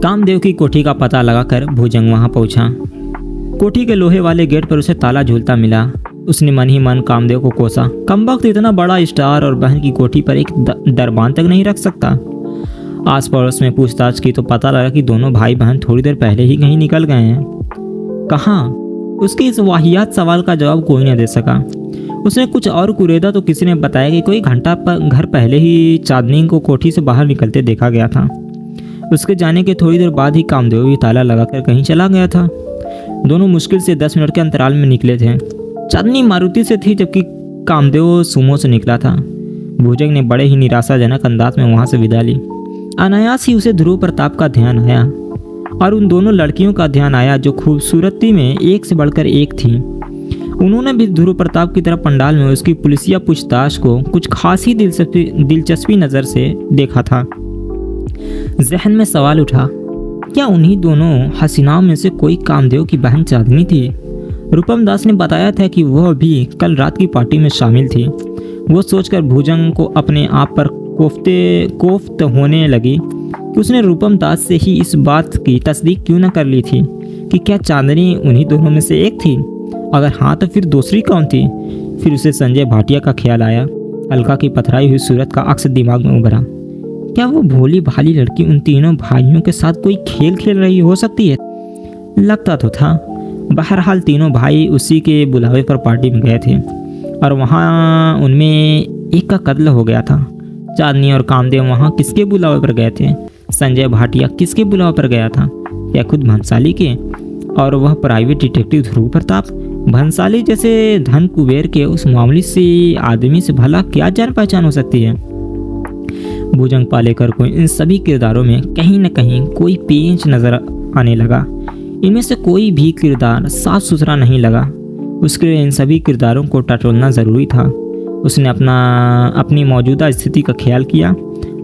कामदेव की कोठी का पता लगाकर भुजंग वहां पहुंचा। कोठी के लोहे वाले गेट पर उसे ताला झूलता मिला। उसने मन ही मन कामदेव को कोसा। कमबख्त इतना बड़ा स्टार और बहन की कोठी पर एक दरबान तक नहीं रख सकता। आस पड़ोस में पूछताछ की तो पता लगा कि दोनों भाई बहन थोड़ी देर पहले ही कहीं निकल गए हैं। कहाँ? उसके इस वाहियात सवाल का जवाब कोई न दे सका। उसने कुछ और कुरेदा तो किसी ने बताया कि कोई घंटा घर पहले ही चांदनी को कोठी से बाहर निकलते देखा गया था। उसके जाने के थोड़ी देर बाद ही कामदेव भी ताला लगाकर कहीं चला गया था। दोनों मुश्किल से 10 मिनट के अंतराल में निकले थे। चांदनी मारुति से थी जबकि कामदेव सुमो से निकला था। भुजंग ने बड़े ही निराशाजनक अंदाज में वहां से विदा ली। अनायास ही उसे ध्रुव प्रताप का ध्यान आया और उन दोनों लड़कियों का ध्यान आया जो खूबसूरती में एक से बढ़कर एक थी। उन्होंने भी ध्रुव प्रताप की तरह पंडाल में उसकी पुलिसिया पूछताछ को कुछ खास ही दिलचस्पी नज़र से देखा था। जहन में सवाल उठा, क्या उन्हीं दोनों हसीनाओं में से कोई कामदेव की बहन चांदनी थी? रूपम दास ने बताया था कि वह भी कल रात की पार्टी में शामिल थी। वो सोचकर भुजंग को अपने आप पर कोफ्त होने लगी कि उसने रूपम दास से ही इस बात की तस्दीक क्यों न कर ली थी कि क्या चांदनी उन्हीं दोनों में से एक थी। अगर हाँ तो फिर दूसरी कौन थी? फिर उसे संजय भाटिया का ख्याल आया। अलका की पथराई हुई सूरत का अक्स दिमाग में उभरा। क्या वो भोली भाली लड़की उन तीनों भाइयों के साथ कोई खेल खेल रही हो सकती है? लगता तो था। बहरहाल तीनों भाई उसी के बुलावे पर पार्टी में गए थे और वहाँ उनमें एक का कत्ल हो गया था। चांदनी और कामदेव वहाँ किसके बुलावे पर गए थे? संजय भाटिया किसके बुलावे पर गया था? या खुद भंसाली के? और वह प्राइवेट डिटेक्टिव ध्रुव प्रताप? भंसाली जैसे धन कुबेर के उस मामूली से आदमी से भला क्या जान पहचान हो सकती है? भुजंग पालेकर को इन सभी किरदारों में कहीं न कहीं कोई पेंच नजर आने लगा। इनमें से कोई भी किरदार साफ सुथरा नहीं लगा। उसके इन सभी किरदारों को टटोलना ज़रूरी था। उसने अपनी मौजूदा स्थिति का ख्याल किया।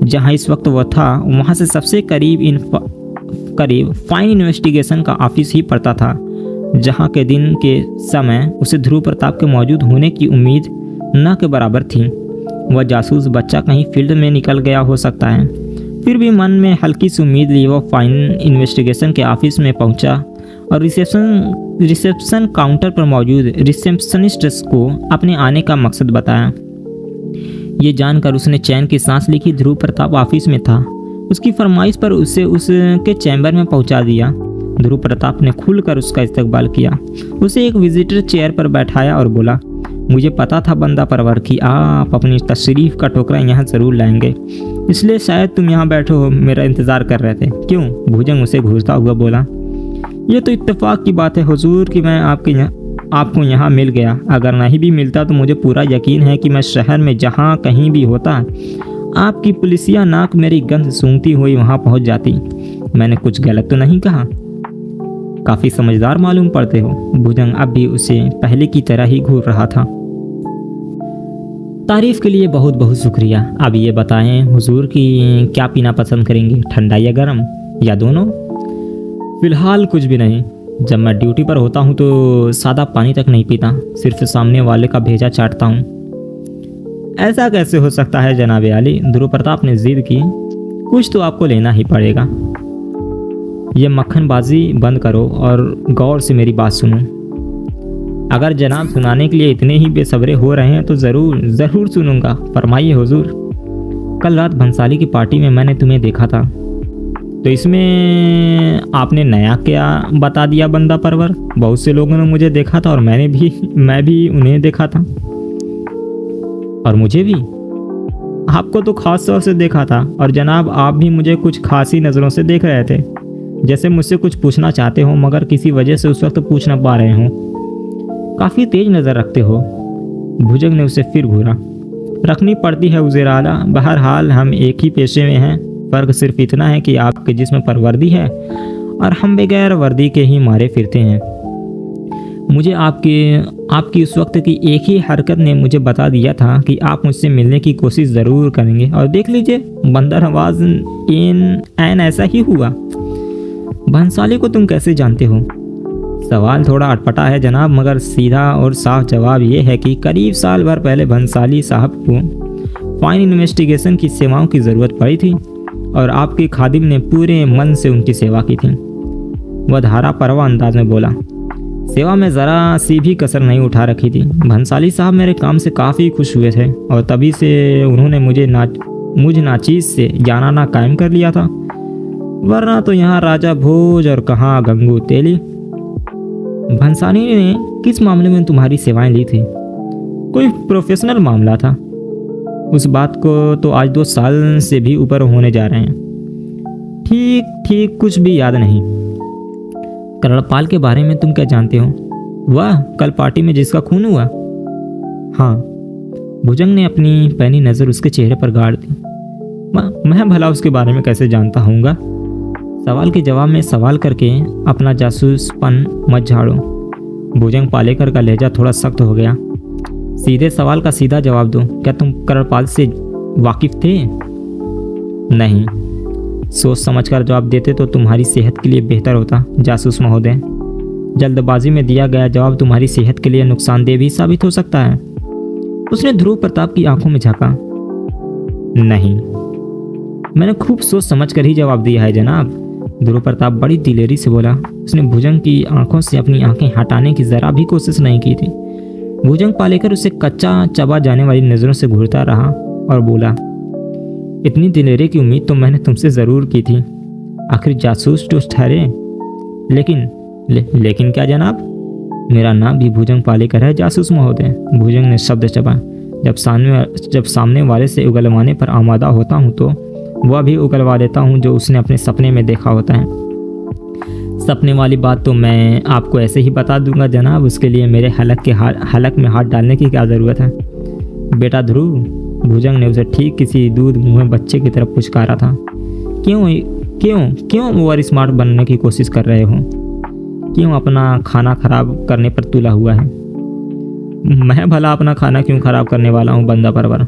जहां इस वक्त वह था वहां से सबसे करीब फाइन इन्वेस्टिगेशन का ऑफिस ही पड़ता था, जहां के दिन के समय उसे ध्रुव प्रताप के मौजूद होने की उम्मीद न के बराबर थी। वह जासूस बच्चा कहीं फील्ड में निकल गया हो सकता है। फिर भी मन में हल्की सी उम्मीद लिए वह फाइन इन्वेस्टिगेशन के ऑफिस में पहुंचा और रिसेप्शन काउंटर पर मौजूद रिसेप्शनिस्ट को अपने आने का मकसद बताया। ये जानकर उसने चैन की सांस ली कि ध्रुव प्रताप ऑफिस में था। उसकी फरमाइश पर उसे उसके चैम्बर में पहुंचा दिया। ध्रुव प्रताप ने खुलकर उसका इस्तकबाल किया। उसे एक विजिटर चेयर पर बैठाया और बोला, मुझे पता था बंदा परवर कि आप अपनी तशरीफ का टोकरा यहाँ ज़रूर लाएंगे, इसलिए शायद तुम यहाँ बैठो हो, मेरा इंतज़ार कर रहे थे। क्यों? भुजंग उसे घूरता हुआ बोला। ये तो इत्तेफाक की बात है हुजूर कि मैं आपको यहाँ मिल गया। अगर नहीं भी मिलता तो मुझे पूरा यकीन है कि मैं शहर में जहाँ कहीं भी होता आपकी पुलिसिया नाक मेरी गंध सूंघती हुई वहाँ पहुँच जाती। मैंने कुछ गलत तो नहीं कहा? काफ़ी समझदार मालूम पड़ते हो। भुजंग अब भी उसे पहले की तरह ही घूर रहा था। तारीफ़ के लिए बहुत बहुत शुक्रिया। अब ये बताएं हुजूर कि क्या पीना पसंद करेंगे, ठंडा या गर्म या दोनों? फ़िलहाल कुछ भी नहीं। जब मैं ड्यूटी पर होता हूँ तो सादा पानी तक नहीं पीता, सिर्फ सामने वाले का भेजा चाटता हूँ। ऐसा कैसे हो सकता है जनाब आली? ध्रुव प्रताप ने जिद की। कुछ तो आपको लेना ही पड़ेगा। ये मक्खनबाजी बंद करो और गौर से मेरी बात सुनो। अगर जनाब सुनाने के लिए इतने ही बेसब्रे हो रहे हैं तो ज़रूर सुनूंगा। फरमाइए हुजूर। कल रात भंसाली की पार्टी में मैंने तुम्हें देखा था, तो इसमें आपने नया क्या बता दिया बंदा परवर? बहुत से लोगों ने मुझे देखा था और मैं भी उन्हें देखा था। और मुझे भी आपको तो खास तौर से देखा था। और जनाब आप भी मुझे कुछ खासी नज़रों से देख रहे थे, जैसे मुझसे कुछ पूछना चाहते हो मगर किसी वजह से उस वक्त पूछ न पा रहे हो। काफ़ी तेज नज़र रखते हो। भुजंग ने उसे फिर घूरा। रखनी पड़ती है उज़ेर आला। बहरहाल हम एक ही पेशे में हैं। फ़र्क सिर्फ इतना है कि आपके जिस्म पर वर्दी है और हम बगैर वर्दी के ही मारे फिरते हैं। मुझे आपकी उस वक्त की एक ही हरकत ने मुझे बता दिया था कि आप मुझसे मिलने की कोशिश ज़रूर करेंगे, और देख लीजिए बंदर आवाज ऐन ऐसा ही हुआ। भंसाली को तुम कैसे जानते हो? सवाल थोड़ा अटपटा है जनाब, मगर सीधा और साफ जवाब ये है कि करीब साल भर पहले भंसाली साहब को फाइन इन्वेस्टिगेशन की सेवाओं की ज़रूरत पड़ी थी और आपके खादिम ने पूरे मन से उनकी सेवा की थी। वह धारा परवा अंदाज में बोला। सेवा में ज़रा सी भी कसर नहीं उठा रखी थी। भंसाली साहब मेरे काम से काफ़ी खुश हुए थे और तभी से उन्होंने मुझ नाचीज़ से जानाना कायम कर लिया था, वरना तो यहाँ राजा भोज और कहाँ गंगू तेली। भंसाली ने किस मामले में तुम्हारी सेवाएं ली थी? कोई प्रोफेशनल मामला था। उस बात को तो आज 2 साल से भी ऊपर होने जा रहे हैं। ठीक कुछ भी याद नहीं। करणपाल के बारे में तुम क्या जानते हो? वह कल पार्टी में जिसका खून हुआ? हाँ। भुजंग ने अपनी पैनी नज़र उसके चेहरे पर गाड़ दी। मैं भला उसके बारे में कैसे जानता हूँगा? सवाल के जवाब में सवाल करके अपना जासूसपन मत झाड़ो। भुजंग पालेकर का लहजा थोड़ा सख्त हो गया। सीधे सवाल का सीधा जवाब दो। क्या तुम करणपाल से वाकिफ थे? नहीं। सोच समझकर जवाब देते तो तुम्हारी सेहत के लिए बेहतर होता जासूस महोदय। जल्दबाजी में दिया गया जवाब तुम्हारी सेहत के लिए नुकसानदेह भी साबित हो सकता है। उसने ध्रुव प्रताप की आंखों में झांका। नहीं, मैंने खूब सोच समझ कर ही जवाब दिया है जनाब। ध्रुव प्रताप बड़ी दिलेरी से बोला। उसने भुजंग की आंखों से अपनी आंखें हटाने की जरा भी कोशिश नहीं की थी। भुजंग पालेकर उसे कच्चा चबा जाने वाली नजरों से घूरता रहा और बोला, इतनी दिलेरी की उम्मीद तो मैंने तुमसे ज़रूर की थी। आखिर जासूस तो ठहरे। लेकिन क्या जनाब? मेरा नाम भी भुजंग पालेकर है जासूस महोदय। भुजंग ने शब्द चबा। जब सामने वाले से उगलवाने पर आमादा होता हूँ तो वह भी उगलवा देता हूँ जो उसने अपने सपने में देखा होता है। सपने वाली बात तो मैं आपको ऐसे ही बता दूंगा जनाब, उसके लिए मेरे हलक में हाथ डालने की क्या ज़रूरत है? बेटा ध्रुव, भुजंग ने उसे ठीक किसी दूध मुँह बच्चे की तरफ पुचकारा था। क्यों ओवर स्मार्ट बनने की कोशिश कर रहे हो? क्यों अपना खाना खराब करने पर तुला हुआ है? मैं भला अपना खाना क्यों खराब करने वाला हूँ बंदा परवर?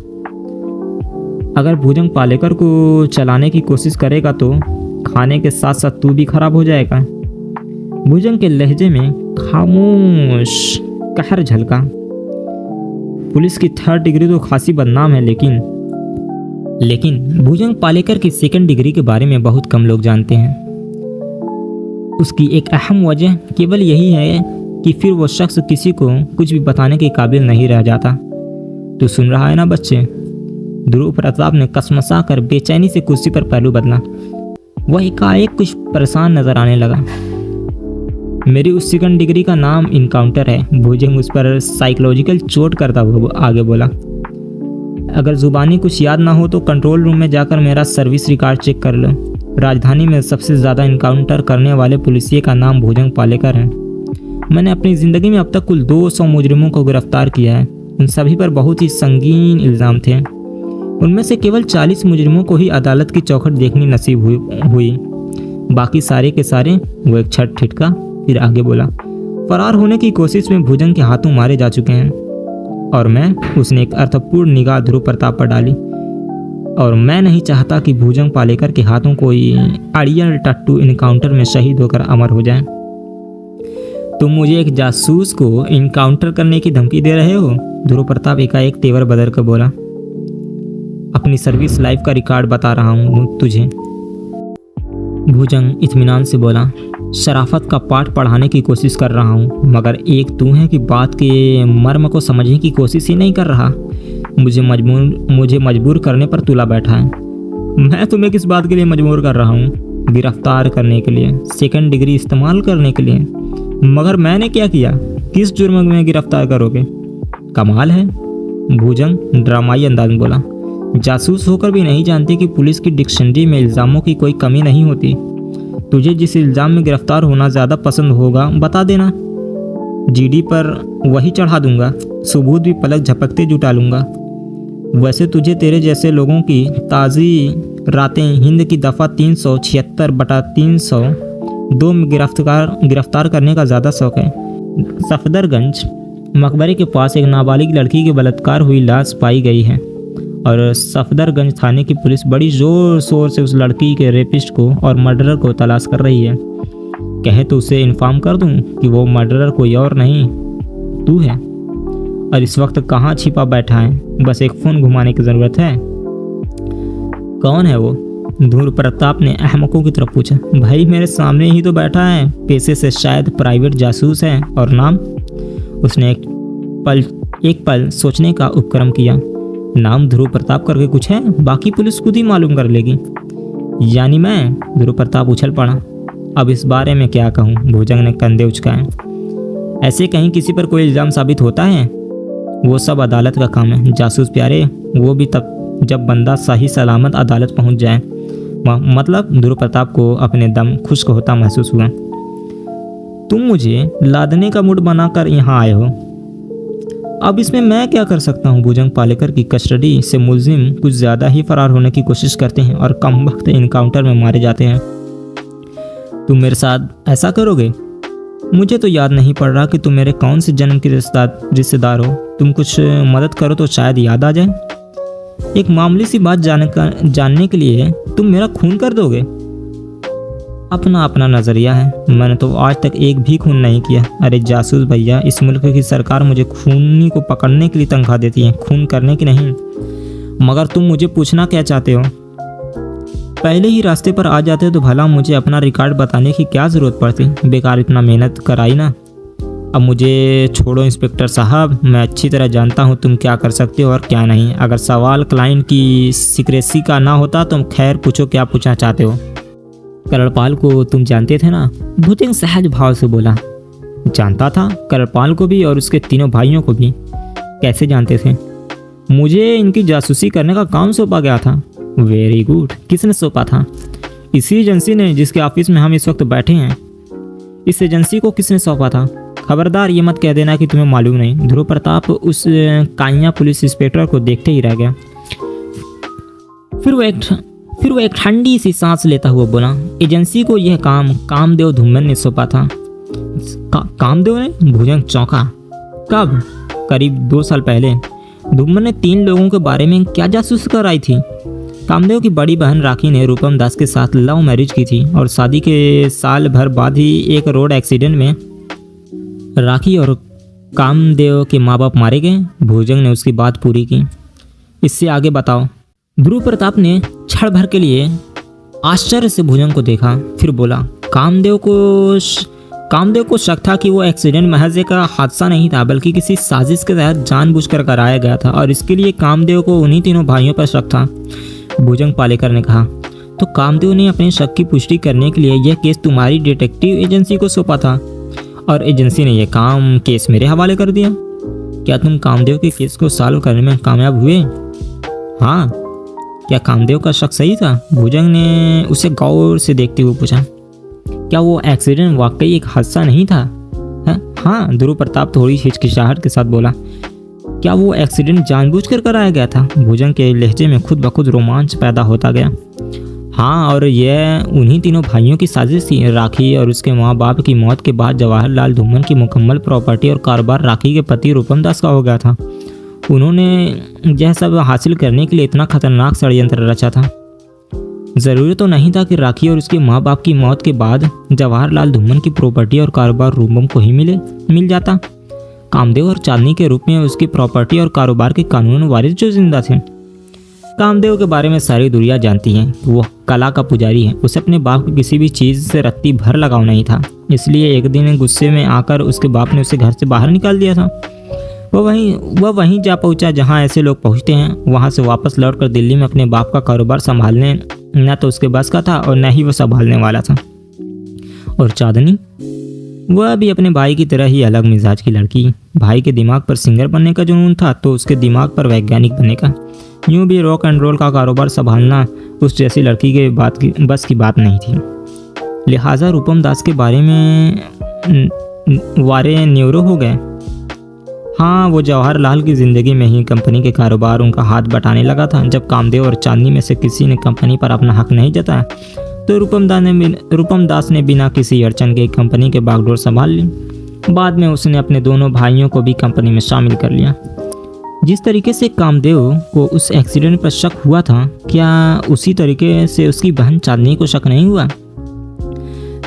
अगर भुजंग पालेकर को चलाने की कोशिश करेगा तो खाने के साथ साथ तू भी खराब हो जाएगा। भुजंग के लहजे में खामोश कहर झलका। पुलिस की 3rd डिग्री तो खासी बदनाम है, लेकिन भुजंग पालेकर की 2nd डिग्री के बारे में बहुत कम लोग जानते हैं। उसकी एक अहम वजह केवल यही है कि फिर वो शख्स किसी को कुछ भी बताने के काबिल नहीं रह जाता। तू सुन रहा है ना बच्चे? ध्रुव प्रताप ने कसमसा कर बेचैनी से कुर्सी पर पहलू बदला। वह एकाएक कुछ परेशान नजर आने लगा। मेरी उस 2nd डिग्री का नाम इनकाउंटर है। भुजंग उस पर साइकोलॉजिकल चोट करता हुआ आगे बोला। अगर जुबानी कुछ याद ना हो तो कंट्रोल रूम में जाकर मेरा सर्विस रिकॉर्ड चेक कर लो। राजधानी में सबसे ज़्यादा इनकाउंटर करने वाले पुलिसिये का नाम भुजंग पालेकर है। मैंने अपनी ज़िंदगी में अब तक कुल 200 मुजरिमों को गिरफ्तार किया है। उन सभी पर बहुत ही संगीन इल्ज़ाम थे। उनमें से केवल 40 मुजरिमों को ही अदालत की चौखट देखनी नसीब हुई। बाकी सारे के सारे वो एक छठ ठिठका। फिर आगे बोला, फरार होने की कोशिश में भुजंग के हाथों मारे जा चुके हैं और उसने एक अर्थपूर्ण निगाह ध्रुव प्रताप पर डाली, और मैं नहीं चाहता कि भुजंग पालेकर के हाथों कोई अड़ियल टट्टू इनकाउंटर में शहीद होकर अमर हो जाए। तुम मुझे एक जासूस को इनकाउंटर करने की धमकी दे रहे हो? ध्रुव प्रताप एकाएक तेवर बदल कर बोला। अपनी सर्विस लाइफ का रिकॉर्ड बता रहा हूँ तुझे। भुजंग इत्मीनान से बोला। शराफत का पाठ पढ़ाने की कोशिश कर रहा हूँ, मगर एक तू है कि बात के मर्म को समझने की कोशिश ही नहीं कर रहा। मुझे मजबूर करने पर तुला बैठा है। मैं तुम्हें किस बात के लिए मजबूर कर रहा हूँ? गिरफ्तार करने के लिए, 2nd डिग्री इस्तेमाल करने के लिए। मगर मैंने क्या किया? किस जुर्म में गिरफ्तार करोगे? कमाल है, भुजंग ड्रामाई अंदाज में बोला। जासूस होकर भी नहीं जानते कि पुलिस की डिक्शनरी में इल्ज़ामों की कोई कमी नहीं होती। तुझे जिस इल्ज़ाम में गिरफ्तार होना ज़्यादा पसंद होगा बता देना, जीडी पर वही चढ़ा दूंगा। सबूत भी पलक झपकते जुटा लूँगा। वैसे तुझे तेरे जैसे लोगों की ताज़ी रातें हिंद की दफ़ा 376/302 में गिरफ्तार करने का ज़्यादा शौक़ है। सफदरगंज मकबरे के पास एक नाबालिग लड़की की बलात्कार हुई लाश पाई गई है और सफदरगंज थाने की पुलिस बड़ी जोर शोर से उस लड़की के रेपिस्ट को और मर्डरर को तलाश कर रही है। कहे तो उसे इन्फॉर्म कर दूं कि वो मर्डरर कोई और नहीं तू है और इस वक्त कहाँ छिपा बैठा है, बस एक फ़ोन घुमाने की ज़रूरत है। कौन है वो? धूर प्रताप ने अहमकों की तरफ पूछा। भाई मेरे सामने ही तो बैठा है, पेशे से शायद प्राइवेट जासूस है। और नाम? उसने एक पल सोचने का उपक्रम किया। नाम ध्रुव प्रताप करके कुछ है, बाकी पुलिस खुद ही मालूम कर लेगी। यानी मैं? ध्रुव प्रताप उछल पड़ा। अब इस बारे में क्या कहूँ? भुजंग ने कंधे उचकाए। ऐसे कहीं किसी पर कोई इल्ज़ाम साबित होता है, वो सब अदालत का काम है जासूस प्यारे, वो भी तब जब बंदा सही सलामत अदालत पहुंच जाए। मतलब ध्रुव प्रताप को अपने दम खुश्क होता महसूस हुआ। तुम मुझे लादने का मूड बनाकर यहाँ आए हो, अब इसमें मैं क्या कर सकता हूँ? भुजंग पालेकर की कस्टडी से मुलजिम कुछ ज़्यादा ही फरार होने की कोशिश करते हैं और कम वक्त इनकाउंटर में मारे जाते हैं। तुम मेरे साथ ऐसा करोगे? मुझे तो याद नहीं पड़ रहा कि तुम मेरे कौन से जन्म के रिश्तेदार हो। तुम कुछ मदद करो तो शायद याद आ जाए। एक मामूली सी बात जानने के लिए तुम मेरा खून कर दोगे? अपना अपना नज़रिया है, मैंने तो आज तक एक भी खून नहीं किया। अरे जासूस भैया, इस मुल्क की सरकार मुझे खूनी को पकड़ने के लिए तनख्वाह देती है, खून करने की नहीं। मगर तुम मुझे पूछना क्या चाहते हो? पहले ही रास्ते पर आ जाते तो भला मुझे अपना रिकॉर्ड बताने की क्या ज़रूरत पड़ती? बेकार इतना मेहनत कराई ना। अब मुझे छोड़ो इंस्पेक्टर साहब, मैं अच्छी तरह जानता हूँ तुम क्या कर सकते हो और क्या नहीं। अगर सवाल क्लाइंट की सीक्रेसी का ना होता तो खैर पूछो, क्या पूछना चाहते हो? करड़पाल को तुम जानते थे ना? भुजंग सहज भाव से बोला। जानता था, करड़पाल को भी और उसके तीनों भाइयों को भी। कैसे जानते थे? मुझे इनकी जासूसी करने का काम सौंपा गया था। वेरी गुड, किसने सौंपा था? इसी एजेंसी ने जिसके ऑफिस में हम इस वक्त बैठे हैं। इस एजेंसी को किसने सौंपा था? खबरदार ये मत कह देना कि तुम्हें मालूम नहीं। ध्रुव प्रताप उस काइया पुलिस इंस्पेक्टर को देखते ही रह गया। फिर वो एक ठंडी सी सांस लेता हुआ बोला, एजेंसी को यह काम कामदेव धूमन ने सौंपा था। कामदेव ने? भुजंग चौंका। कब? करीब 2 साल पहले। धूमन ने 3 लोगों के बारे में क्या जासूसी कराई थी? कामदेव की बड़ी बहन राखी ने रूपम दास के साथ लव मैरिज की थी और शादी के साल भर बाद ही एक रोड एक्सीडेंट में राखी और कामदेव के माँ बाप मारे गए। भुजंग ने उसकी बात पूरी की। इससे आगे बताओ। ध्रुव प्रताप ने क्षण भर के लिए आश्चर्य से भुजंग को देखा, फिर बोला, कामदेव को शक था कि वो एक्सीडेंट महज एक हादसा नहीं था, बल्कि किसी साजिश के तहत जानबूझकर कराया गया था और इसके लिए कामदेव को उन्हीं तीनों भाइयों पर शक था। भुजंग पालेकर ने कहा, तो कामदेव ने अपने शक की पुष्टि करने के लिए यह केस तुम्हारी डिटेक्टिव एजेंसी को सौंपा था और एजेंसी ने यह केस मेरे हवाले कर दिया। क्या तुम कामदेव के केस को सॉल्व करने में कामयाब हुए? हाँ। क्या कामदेव का शक सही था? भुजंग ने उसे गौर से देखते हुए पूछा। क्या वो एक्सीडेंट वाकई एक हादसा नहीं था? हाँ। ध्रुव प्रताप थोड़ी हिचकिचाहट के साथ बोला। क्या वो एक्सीडेंट जानबूझकर कराया गया था? भुजंग के लहजे में खुद ब खुद रोमांच पैदा होता गया। हाँ, और यह उन्हीं तीनों भाइयों की साजिश थी। राखी और उसके माँ बाप की मौत के बाद जवाहरलाल धूमन की मुकम्मल प्रॉपर्टी और कारोबार राखी के पति रूपम दास का हो गया था। उन्होंने यह सब हासिल करने के लिए इतना खतरनाक षड्यंत्र रचा था। ज़रूरी तो नहीं था कि राखी और उसके माँ बाप की मौत के बाद जवाहरलाल धूमन की प्रॉपर्टी और कारोबार रूपम को ही मिल जाता। कामदेव और चांदनी के रूप में उसकी प्रॉपर्टी और कारोबार के कानूनी वारिस जो जिंदा थे। कामदेव के बारे में सारी दुनिया जानती है। वो कला का पुजारी है। उसे अपने बाप की किसी भी चीज़ से रत्ती भर लगाव नहीं था। इसलिए एक दिन गुस्से में आकर उसके बाप ने उसे घर से बाहर निकाल दिया था। वह वहीं जा पहुंचा जहां ऐसे लोग पहुंचते हैं। वहां से वापस लौटकर दिल्ली में अपने बाप का कारोबार संभालने न तो उसके बस का था और न ही वो संभालने वाला था। और चांदनी, वह भी अपने भाई की तरह ही अलग मिजाज की लड़की। भाई के दिमाग पर सिंगर बनने का जुनून था तो उसके दिमाग पर वैज्ञानिक बनने का। यूँ भी रॉक एंड रोल का कारोबार संभालना उस जैसी लड़की के बस की बात नहीं थी। लिहाजा रूपम दास के बारे में वारे न्यूरो हो गए। हाँ, वो जवाहरलाल की ज़िंदगी में ही कंपनी के कारोबार उनका हाथ बटाने लगा था। जब कामदेव और चांदनी में से किसी ने कंपनी पर अपना हक नहीं जताया तो रूपम दास ने बिना किसी अड़चन के कंपनी के बागडोर संभाल ली। बाद में उसने अपने दोनों भाइयों को भी कंपनी में शामिल कर लिया। जिस तरीके से कामदेव को उस एक्सीडेंट पर शक हुआ था, क्या उसी तरीके से उसकी बहन चांदनी को शक नहीं हुआ?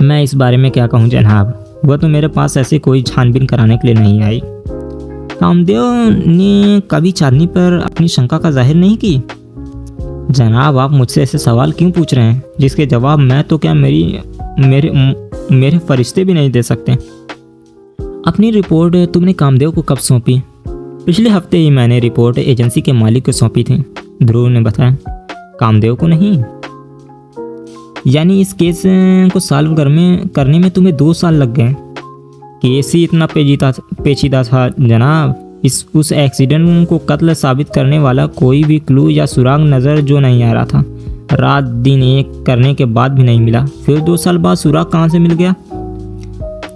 मैं इस बारे में क्या कहूँ जनाब, वह तो मेरे पास ऐसे कोई छानबीन कराने के लिए नहीं आई। कामदेव ने कभी चांदनी पर अपनी शंका का जाहिर नहीं की। जनाब, आप मुझसे ऐसे सवाल क्यों पूछ रहे हैं जिसके जवाब मैं तो क्या मेरे फरिश्ते भी नहीं दे सकते। अपनी रिपोर्ट तुमने कामदेव को कब सौंपी? पिछले हफ्ते ही मैंने रिपोर्ट एजेंसी के मालिक को सौंपी थी, ध्रुव ने बताया। कामदेव को नहीं? यानी इस केस को सॉल्व करने में तुम्हें 2 साल लग गए। केस ही इतना पेचीदा था जनाब। उस एक्सीडेंट को कत्ल साबित करने वाला कोई भी क्लू या सुराग नज़र जो नहीं आ रहा था। रात दिन एक करने के बाद भी नहीं मिला। फिर 2 साल बाद सुराग कहाँ से मिल गया?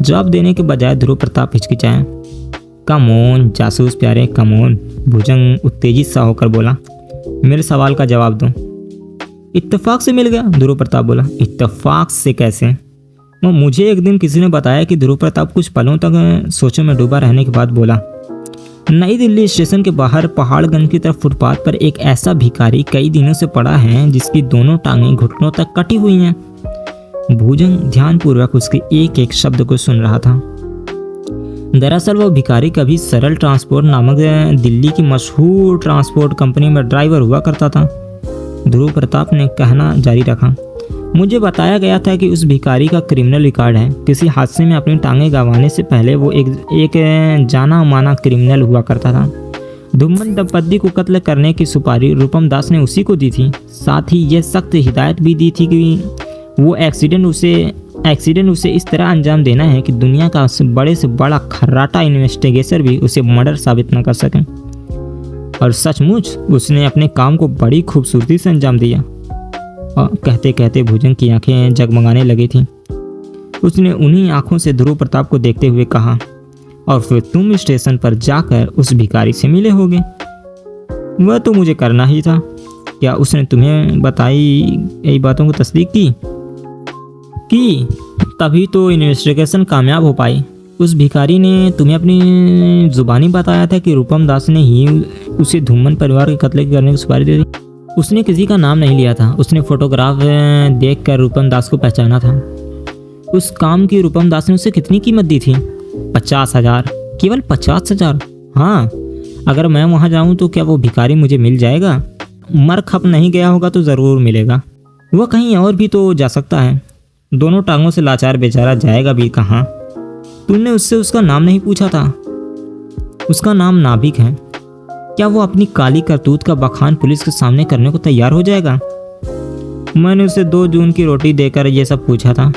जवाब देने के बजाय ध्रुव प्रताप हिचकिचाए। कमोन जासूस प्यारे, कमोन, भुजंग उत्तेजित सा होकर बोला। मेरे सवाल का जवाब दो। इत्तेफाक से मिल गया, ध्रुव प्रताप बोला। इत्तेफाक से कैसे? मुझे एक दिन किसी ने बताया कि ध्रुव प्रताप कुछ पलों तक सोचों में डूबा रहने के बाद बोला। नई दिल्ली स्टेशन के बाहर पहाड़गंज की तरफ फुटपाथ पर एक ऐसा भिखारी कई दिनों से पड़ा है जिसकी दोनों टांगें घुटनों तक कटी हुई हैं। भुजंग ध्यानपूर्वक उसके एक एक शब्द को सुन रहा था। दरअसल वह भिखारी कभी सरल ट्रांसपोर्ट नामक दिल्ली की मशहूर ट्रांसपोर्ट कंपनी में ड्राइवर हुआ करता था। ध्रुव प्रताप ने कहना जारी रखा। मुझे बताया गया था कि उस भिखारी का क्रिमिनल रिकॉर्ड है। किसी हादसे में अपनी टांगें गंवाने से पहले वो एक जाना माना क्रिमिनल हुआ करता था। धुम्मन दंपत्ति को कत्ल करने की सुपारी रूपम दास ने उसी को दी थी। साथ ही यह सख्त हिदायत भी दी थी कि वो एक्सीडेंट उसे इस तरह अंजाम देना है कि दुनिया का बड़े से बड़ा खर्राटा इन्वेस्टिगेटर भी उसे मर्डर साबित न कर सके। और सचमुच उसने अपने काम को बड़ी खूबसूरती से अंजाम दिया। और कहते कहते भुजंग की आंखें जगमगाने लगी थीं। उसने उन्हीं आंखों से ध्रुव प्रताप को देखते हुए कहा, और फिर तुम स्टेशन पर जाकर उस भिखारी से मिले होगे। वह तो मुझे करना ही था। क्या उसने तुम्हें बताई यही बातों को तस्दीक की? तभी तो इन्वेस्टिगेशन कामयाब हो पाई। उस भिखारी ने तुम्हें अपनी जुबानी बताया था कि रूपम दास ने ही उसे धूमन परिवार के कत्ल करने की सुपारी दे दी। उसने किसी का नाम नहीं लिया था। उसने फोटोग्राफ देखकर रूपम दास को पहचाना था। उस काम की रूपम दास ने उसे कितनी कीमत दी थी? 50,000। केवल 50,000? हाँ, अगर मैं वहाँ जाऊँ तो क्या वो भिखारी मुझे मिल जाएगा? मर खप नहीं गया होगा तो ज़रूर मिलेगा। वह कहीं और भी तो जा सकता है। दोनों टांगों से लाचार बेचारा जाएगा भी कहाँ? तुमने उससे उसका नाम नहीं पूछा था? उसका नाम नाभिक है। क्या वो अपनी काली करतूत का बखान पुलिस के सामने करने को तैयार हो जाएगा? मैंने उसे 2 जून की रोटी देकर ये सब पूछा था।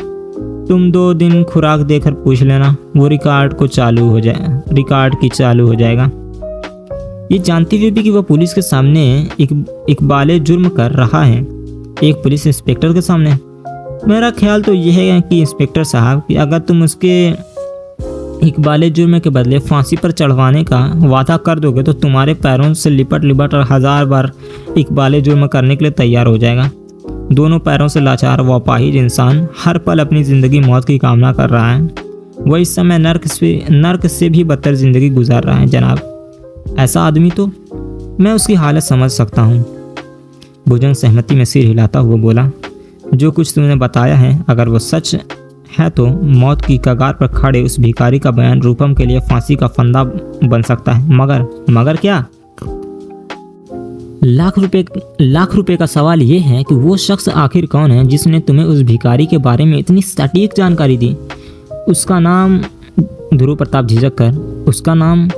तुम 2 दिन खुराक देकर पूछ लेना, वो रिकॉर्ड की चालू हो जाएगा। ये जानती हुई भी कि वह पुलिस के सामने इकबाले जुर्म कर रहा है, एक पुलिस इंस्पेक्टर के सामने। मेरा ख्याल तो यह है कि इंस्पेक्टर साहब कि अगर तुम उसके इकबाले जुर्म के बदले फांसी पर चढ़वाने का वादा कर दोगे तो तुम्हारे पैरों से लिपट और 1000 बार इकबाले जुर्म करने के लिए तैयार हो जाएगा। दोनों पैरों से लाचार व अपाहिज इंसान हर पल अपनी ज़िंदगी मौत की कामना कर रहा है। वह इस समय नर्क से भी बदतर ज़िंदगी गुजार रहा है जनाब। ऐसा आदमी तो मैं उसकी हालत समझ सकता हूँ। भुजंग सहमति में सिर हिलाता हुआ बोला, जो कुछ तुमने बताया है अगर वो सच है तो मौत की कगार पर खड़े उस भिखारी का बयान रूपम के लिए फांसी का फंदा बन सकता है। मगर क्या? लाख रुपए का सवाल ये है कि वो शख्स आखिर कौन है जिसने तुम्हें उस भिखारी के बारे में इतनी सटीक जानकारी दी। उसका नाम? ध्रुव प्रताप झिझक कर, उसका नाम?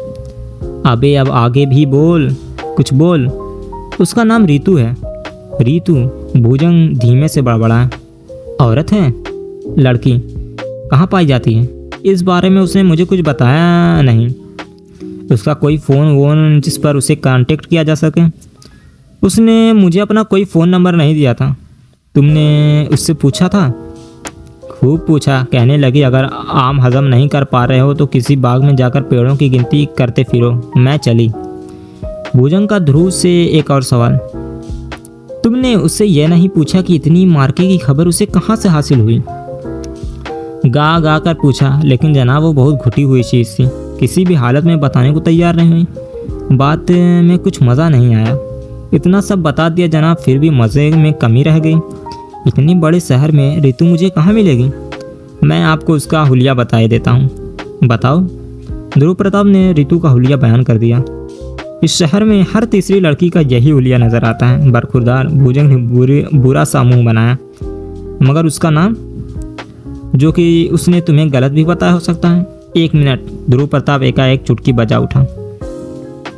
अबे अब आगे भी बोल, कुछ बोल। उसका नाम रीतू है। रीतू? भुजंग धीमे से बड़बड़ा। औरत है? लड़की? कहाँ पाई जाती है? इस बारे में उसने मुझे कुछ बताया नहीं। उसका कोई फ़ोन जिस पर उसे कांटेक्ट किया जा सके? उसने मुझे अपना कोई फ़ोन नंबर नहीं दिया था। तुमने उससे पूछा था? खूब पूछा। कहने लगी अगर आम हजम नहीं कर पा रहे हो तो किसी बाग में जाकर पेड़ों की गिनती करते फिरो। मैं चली। भुजंग का ध्रुव से एक और सवाल, तुमने उससे यह नहीं पूछा कि इतनी मार्के की खबर उसे कहाँ से हासिल हुई? गा गा कर पूछा, लेकिन जनाब वो बहुत घुटी हुई चीज़ थी, किसी भी हालत में बताने को तैयार नहीं हुई। बात में कुछ मज़ा नहीं आया। इतना सब बता दिया जनाब, फिर भी मज़े में कमी रह गई। इतनी बड़े शहर में रितु मुझे कहाँ मिलेगी? मैं आपको उसका हुलिया बता देता हूँ। बताओ। ध्रुव प्रताप ने रितु का हुलिया बयान कर दिया। इस शहर में हर तीसरी लड़की का यही हुलिया नज़र आता है। बरखुरदार भुजंग ने बुरा सा मुँह बनाया। मगर उसका नाम, जो कि उसने तुम्हें गलत भी बताया हो सकता है। 1 मिनट। ध्रुव प्रताप एकाएक चुटकी बजा उठा।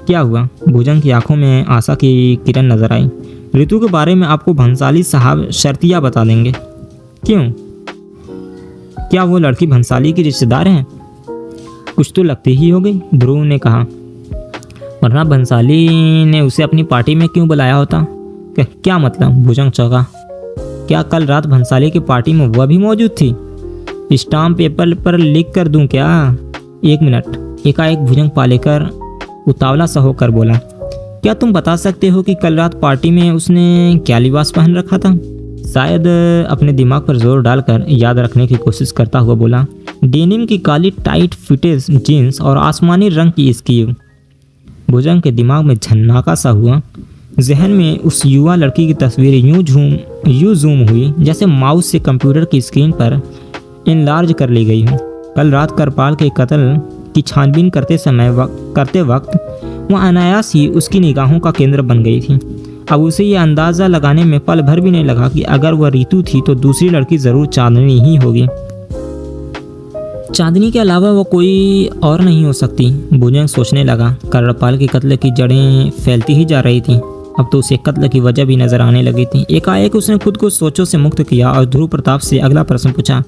क्या हुआ? भुजंग की आंखों में आशा की किरण नजर आई। ऋतु के बारे में आपको भंसाली साहब शर्तिया बता देंगे। क्यों? क्या वो लड़की भंसाली की रिश्तेदार हैं? कुछ तो लगती ही हो गई, ध्रुव ने कहा। वरना भंसाली ने उसे अपनी पार्टी में क्यों बुलाया होता? क्या मतलब? भुजंग चौंका। क्या कल रात भंसाली की पार्टी में वह भी मौजूद थी? स्टाम्प पेपर पर लिख कर दूं क्या? 1 मिनट। एकाएक भुजंग पालेकर उतावला सा होकर बोला। क्या तुम बता सकते हो कि कल रात पार्टी में उसने क्या लिबास पहन रखा था? शायद अपने दिमाग पर जोर डालकर याद रखने की कोशिश करता हुआ बोला। डेनिम की काली टाइट फिटेड जीन्स और आसमानी रंग की स्कीव। भुजंग के दिमाग में झन्नाका सा हुआ। जहन में उस युवा लड़की की तस्वीर यूं जूम हुई जैसे माउस से कंप्यूटर की स्क्रीन पर इनलार्ज कर ली गई हो। कल रात करपाल के कत्ल की छानबीन करते वक्त वह अनायास ही उसकी निगाहों का केंद्र बन गई थी। अब उसे यह अंदाज़ा लगाने में पल भर भी नहीं लगा कि अगर वह रितु थी तो दूसरी लड़की ज़रूर चांदनी ही होगी। चांदनी के अलावा वो कोई और नहीं हो सकती, भुजंग सोचने लगा। करपाल के कत्ल की जड़ें फैलती ही जा रही थी। अब तो उसे कत्ल की वजह भी नजर आने लगी थी। एकाएक उसने खुद को सोचों से मुक्त किया और ध्रुव प्रताप से अगला प्रश्न पूछा।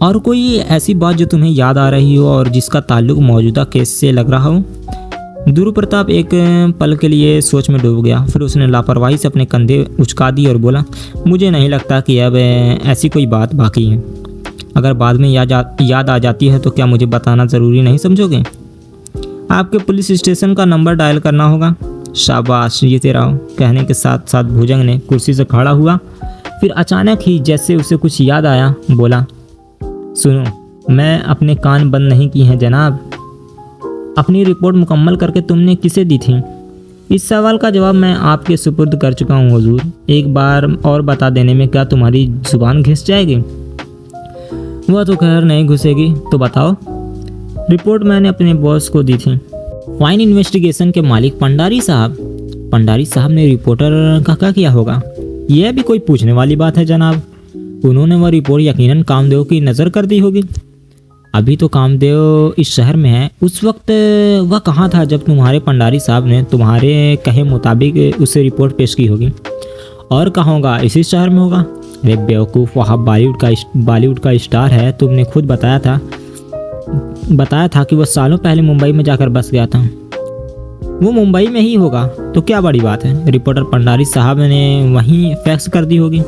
और कोई ऐसी बात जो तुम्हें याद आ रही हो और जिसका ताल्लुक मौजूदा केस से लग रहा हो? ध्रुव प्रताप एक पल के लिए सोच में डूब गया। फिर उसने लापरवाही से अपने कंधे उचका दिए और बोला, मुझे नहीं लगता कि अब ऐसी कोई बात बाकी है। अगर बाद में याद आ जाती है तो क्या मुझे बताना ज़रूरी नहीं समझोगे? आपके पुलिस स्टेशन का नंबर डायल करना होगा। शाबाश, ये तेरा हो। कहने के साथ साथ भुजंग ने कुर्सी से खड़ा हुआ। फिर अचानक ही जैसे उसे कुछ याद आया बोला, सुनो, मैं अपने कान बंद नहीं किए हैं जनाब। अपनी रिपोर्ट मुकम्मल करके तुमने किसे दी थी? इस सवाल का जवाब मैं आपके सुपुर्द कर चुका हूँ हुजूर। एक बार और बता देने में क्या तुम्हारी जुबान घिस जाएगी? वह तो खैर नहीं घुसेगी, तो बताओ। रिपोर्ट मैंने अपने बॉस को दी थी। फाइन इन्वेस्टिगेशन के मालिक पंडारी साहब ने रिपोर्टर का क्या किया होगा? यह भी कोई पूछने वाली बात है जनाब। उन्होंने वह रिपोर्ट यकीनन कामदेव की नज़र कर दी होगी। अभी तो कामदेव इस शहर में है। उस वक्त वह कहाँ था जब तुम्हारे पंडारी साहब ने तुम्हारे कहे मुताबिक उसे रिपोर्ट पेश की होगी? और कहाँ होगा? इसी शहर में होगा। अरे बेवकूफ़, वहाँ बॉलीवुड का स्टार है। तुमने खुद बताया था कि वह सालों पहले मुंबई में जाकर बस गया था। वो मुंबई में ही होगा तो क्या बड़ी बात है? रिपोर्टर पंडारी साहब ने वहीं फैक्स कर दी होगी।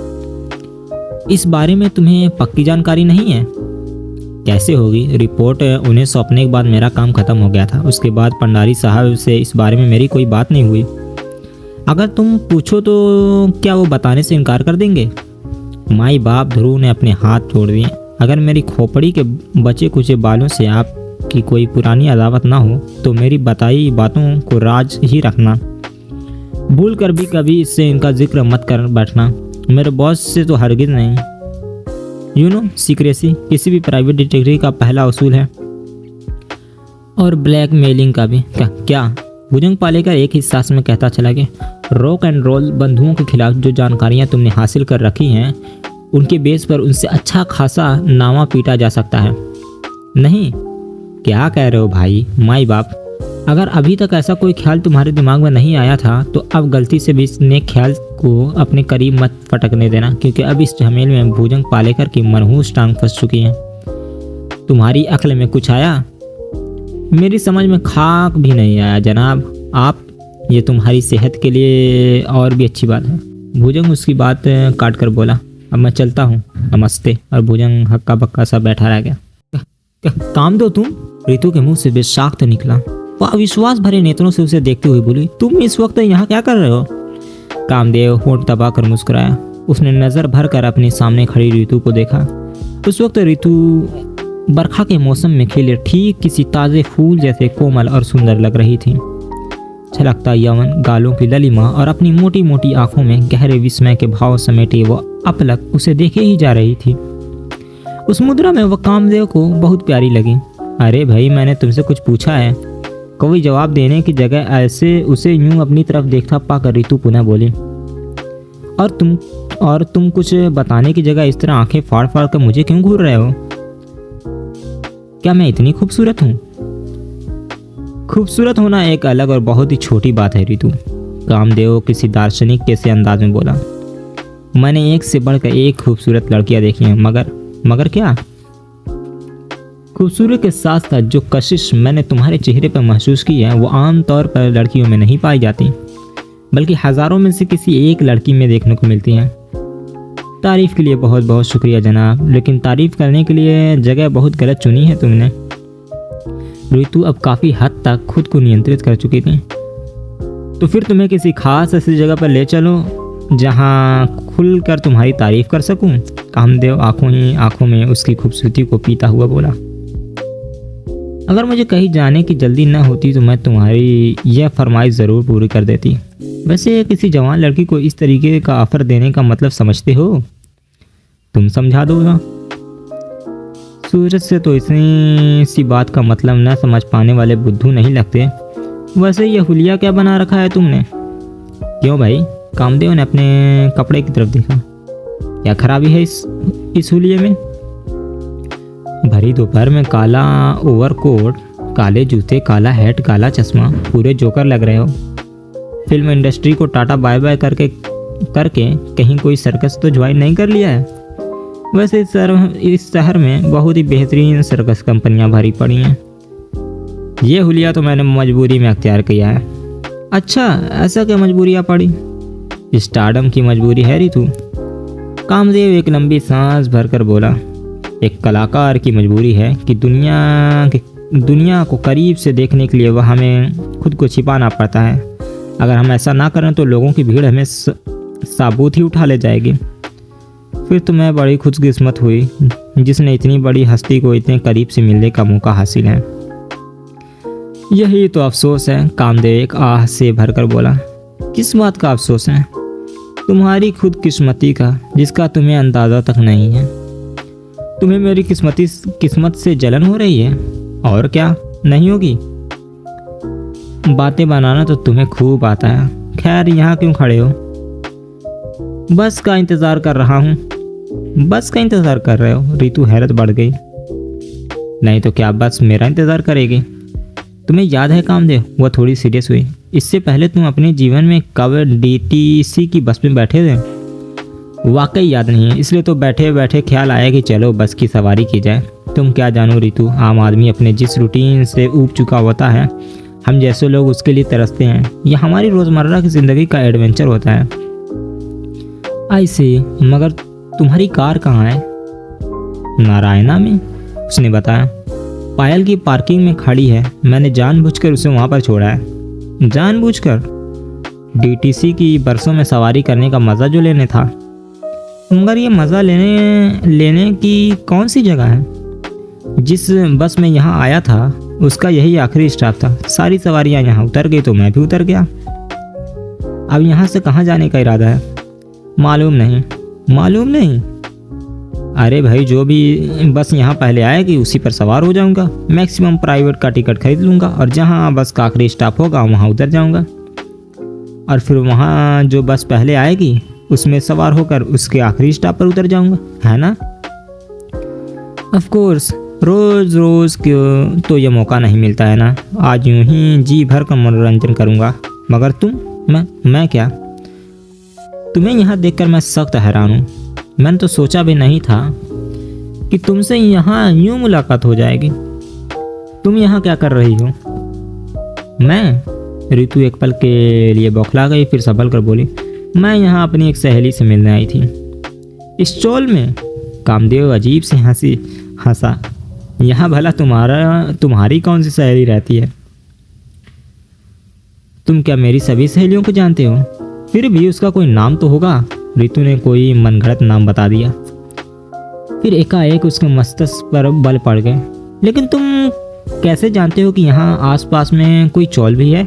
इस बारे में तुम्हें पक्की जानकारी नहीं है? कैसे होगी? रिपोर्ट उन्हें सौंपने के बाद मेरा काम खत्म हो गया था। उसके बाद पंडारी साहब से इस बारे में मेरी कोई बात नहीं हुई। अगर तुम पूछो तो क्या वो बताने से इनकार कर देंगे? माई बाप, ध्रुव ने अपने हाथ जोड़ दिए। अगर मेरी खोपड़ी के बचे कुचे बालों से आपकी कोई पुरानी अदावत ना हो तो मेरी बताई बातों को राज ही रखना। भूल कर भी कभी इससे इनका जिक्र मत कर बैठना। मेरे बॉस से तो हरगिज नहीं। सीक्रेसी किसी भी प्राइवेट डिटेक्टिव का पहला उसूल है, और ब्लैकमेलिंग का भी। क्या? भुजंग पालेकर एक ही सांस में कहता चला गया। रॉक एंड रोल बंधुओं के खिलाफ जो जानकारियां तुमने हासिल कर रखी हैं उनके बेस पर उनसे अच्छा खासा नामा पीटा जा सकता है। नहीं, क्या कह रहे हो भाई? माई बाप, अगर अभी तक ऐसा कोई ख्याल तुम्हारे दिमाग में नहीं आया था तो अब गलती से भी इस नेक ख्याल को अपने करीब मत फटकने देना, क्योंकि अब इस झमेल में भुजंग पालेकर की मनहूस टांग फंस चुकी है। तुम्हारी अक्ल में कुछ आया? मेरी समझ में खाक भी नहीं आया जनाब। ये तुम्हारी सेहत के लिए और भी अच्छी बात है। भुजंग उसकी बात काट कर बोला, अब मैं चलता हूँ, नमस्ते। और भुजंग हक्का बक्का सा बैठा रह गया। काम दो तुम? रितु के मुंह से बेसाख्त निकला। वह अविश्वास भरे नेत्रों से उसे देखते हुए बोली, तुम इस वक्त यहाँ क्या कर रहे हो? कामदेव होंठ दबाकर मुस्कुराया। उसने नजर भर कर अपने सामने खड़ी रितु को देखा। उस वक्त ऋतु बरखा के मौसम में खिले ठीक किसी ताज़े फूल जैसे कोमल और सुंदर लग रही थी। छलकता यौवन गालों की ललिमा और अपनी मोटी मोटी आंखों में गहरे विस्मय के भाव समेटे वो अपलक उसे देखे ही जा रही थी। उस मुद्रा में वह कामदेव को बहुत प्यारी लगी। अरे भाई, मैंने तुमसे कुछ पूछा है? कोई जवाब देने की जगह ऐसे उसे यूं अपनी तरफ देखता पाकर ऋतु पुनः बोली, और तुम कुछ बताने की जगह इस तरह आंखें फाड़ फाड़ कर मुझे क्यों घूर रहे हो? क्या मैं इतनी खूबसूरत हूँ? खूबसूरत होना एक अलग और बहुत ही छोटी बात है ऋतु, कामदेव किसी दार्शनिक के से अंदाज में बोला। मैंने एक से बढ़कर एक खूबसूरत लड़कियां देखी हैं, मगर क्या? खूबसूरत के साथ साथ जो कशिश मैंने तुम्हारे चेहरे पर महसूस की है वो आम तौर पर लड़कियों में नहीं पाई जाती, बल्कि हजारों में से किसी एक लड़की में देखने को मिलती हैं। तारीफ के लिए बहुत बहुत शुक्रिया जनाब, लेकिन तारीफ करने के लिए जगह बहुत गलत चुनी है तुमने। ऋतु अब काफ़ी हद तक खुद को नियंत्रित कर चुकी थी। तो फिर तुम्हें किसी खास ऐसी जगह पर ले चलो जहाँ खुलकर तुम्हारी तारीफ कर सकूं। कामदेव आंखों ही आंखों में उसकी खूबसूरती को पीता हुआ बोला। अगर मुझे कहीं जाने की जल्दी न होती तो मैं तुम्हारी यह फरमाइश ज़रूर पूरी कर देती। वैसे किसी जवान लड़की को इस तरीके का ऑफर देने का मतलब समझते हो? तुम समझा दो ना। सूरज से तो इतनी सी बात का मतलब न समझ पाने वाले बुद्धू नहीं लगते। वैसे ये हुलिया क्या बना रखा है तुमने? क्यों भाई? कामदेव ने अपने कपड़े की तरफ देखा। क्या खराबी है इस हुलिये में? भरी दोपहर में काला ओवरकोट, काले जूते, काला हैट, काला चश्मा, पूरे जोकर लग रहे हो। फिल्म इंडस्ट्री को टाटा बाय बाय करके कहीं कोई सर्कस तो ज्वाइन नहीं कर लिया है? वैसे इस शहर में बहुत ही बेहतरीन सर्कस कंपनियां भरी पड़ी हैं। ये हुलिया तो मैंने मजबूरी में अख्तियार किया है। अच्छा, ऐसा क्या मजबूरियाँ पड़ी? स्टारडम की मजबूरी है ऋतु। कामदेव एक लंबी सांस भरकर बोला। एक कलाकार की मजबूरी है कि दुनिया को करीब से देखने के लिए वह हमें खुद को छिपाना पड़ता है। अगर हम ऐसा ना करें तो लोगों की भीड़ हमें साबूत ही उठा ले जाएगी। फिर तो मैं बड़ी खुशकिस्मत हुई जिसने इतनी बड़ी हस्ती को इतने करीब से मिलने का मौका हासिल है। यही तो अफसोस है, कामदेव एक आह से भरकर बोला। किस बात का अफसोस है? तुम्हारी खुद किस्मती का, जिसका तुम्हें अंदाजा तक नहीं है। तुम्हें मेरी किस्मत से जलन हो रही है? और क्या नहीं होगी? बातें बनाना तो तुम्हें खूब आता है। खैर, यहाँ क्यों खड़े हो? बस का इंतजार कर रहा हूँ। बस का इंतजार कर रहे हो? ऋतु हैरत बढ़ गई। नहीं तो क्या बस मेरा इंतजार करेगी? तुम्हें याद है कामदेव? वह थोड़ी सीरियस हुई। इससे पहले तुम अपने जीवन में कब डीटीसी की बस में बैठे थे? वाकई याद नहीं है, इसलिए तो बैठे बैठे ख्याल आया कि चलो बस की सवारी की जाए। तुम क्या जानो ऋतु, आम आदमी अपने जिस रूटीन से ऊब चुका होता है, हम जैसे लोग उसके लिए तरसते हैं। यह हमारी रोज़मर्रा की ज़िंदगी का एडवेंचर होता है। ऐसे मगर तुम्हारी कार कहाँ है? नारायणा में, उसने बताया। पायल की पार्किंग में खड़ी है। मैंने जानबूझकर उसे वहाँ पर छोड़ा है। जानबूझकर? डीटीसी की बरसों में सवारी करने का मज़ा जो लेने था। मगर ये मज़ा लेने की कौन सी जगह है? जिस बस में यहाँ आया था उसका यही आखिरी स्टॉप था। सारी सवारियाँ यहाँ उतर गई तो मैं भी उतर गया। अब यहाँ से कहाँ जाने का इरादा है? मालूम नहीं। मालूम नहीं? अरे भाई, जो भी बस यहाँ पहले आएगी उसी पर सवार हो जाऊँगा। मैक्सिमम प्राइवेट का टिकट खरीद लूँगा और जहाँ बस का आखिरी स्टॉप होगा वहाँ उतर जाऊँगा, और फिर वहाँ जो बस पहले आएगी उसमें सवार होकर उसके आखिरी स्टॉप पर उतर जाऊँगा, है ना? ऑफ कोर्स, रोज़ रोज़ क्यों तो ये मौका नहीं मिलता है ना। आज यूं ही जी भर का मनोरंजन करूँगा। मगर तुम? मैं क्या? तुम्हें यहाँ देखकर मैं सख्त हैरान हूँ। मैंने तो सोचा भी नहीं था कि तुमसे यहाँ यूं मुलाकात हो जाएगी। तुम यहाँ क्या कर रही हो? मैं? ऋतु एक पल के लिए बौखला गई, फिर संभल कर बोली, मैं यहाँ अपनी एक सहेली से मिलने आई थी। इस चोल में? कामदेव अजीब से हंसा। यहाँ भला तुम्हारी कौन सी सहेली रहती है? तुम क्या मेरी सभी सहेलियों को जानते हो? फिर भी उसका कोई नाम तो होगा। ऋतु ने कोई मनगढ़ंत नाम बता दिया। फिर एकाएक उसके मस्तिष्क पर बल पड़ गए। लेकिन तुम कैसे जानते हो कि यहाँ आसपास में कोई चौल भी है?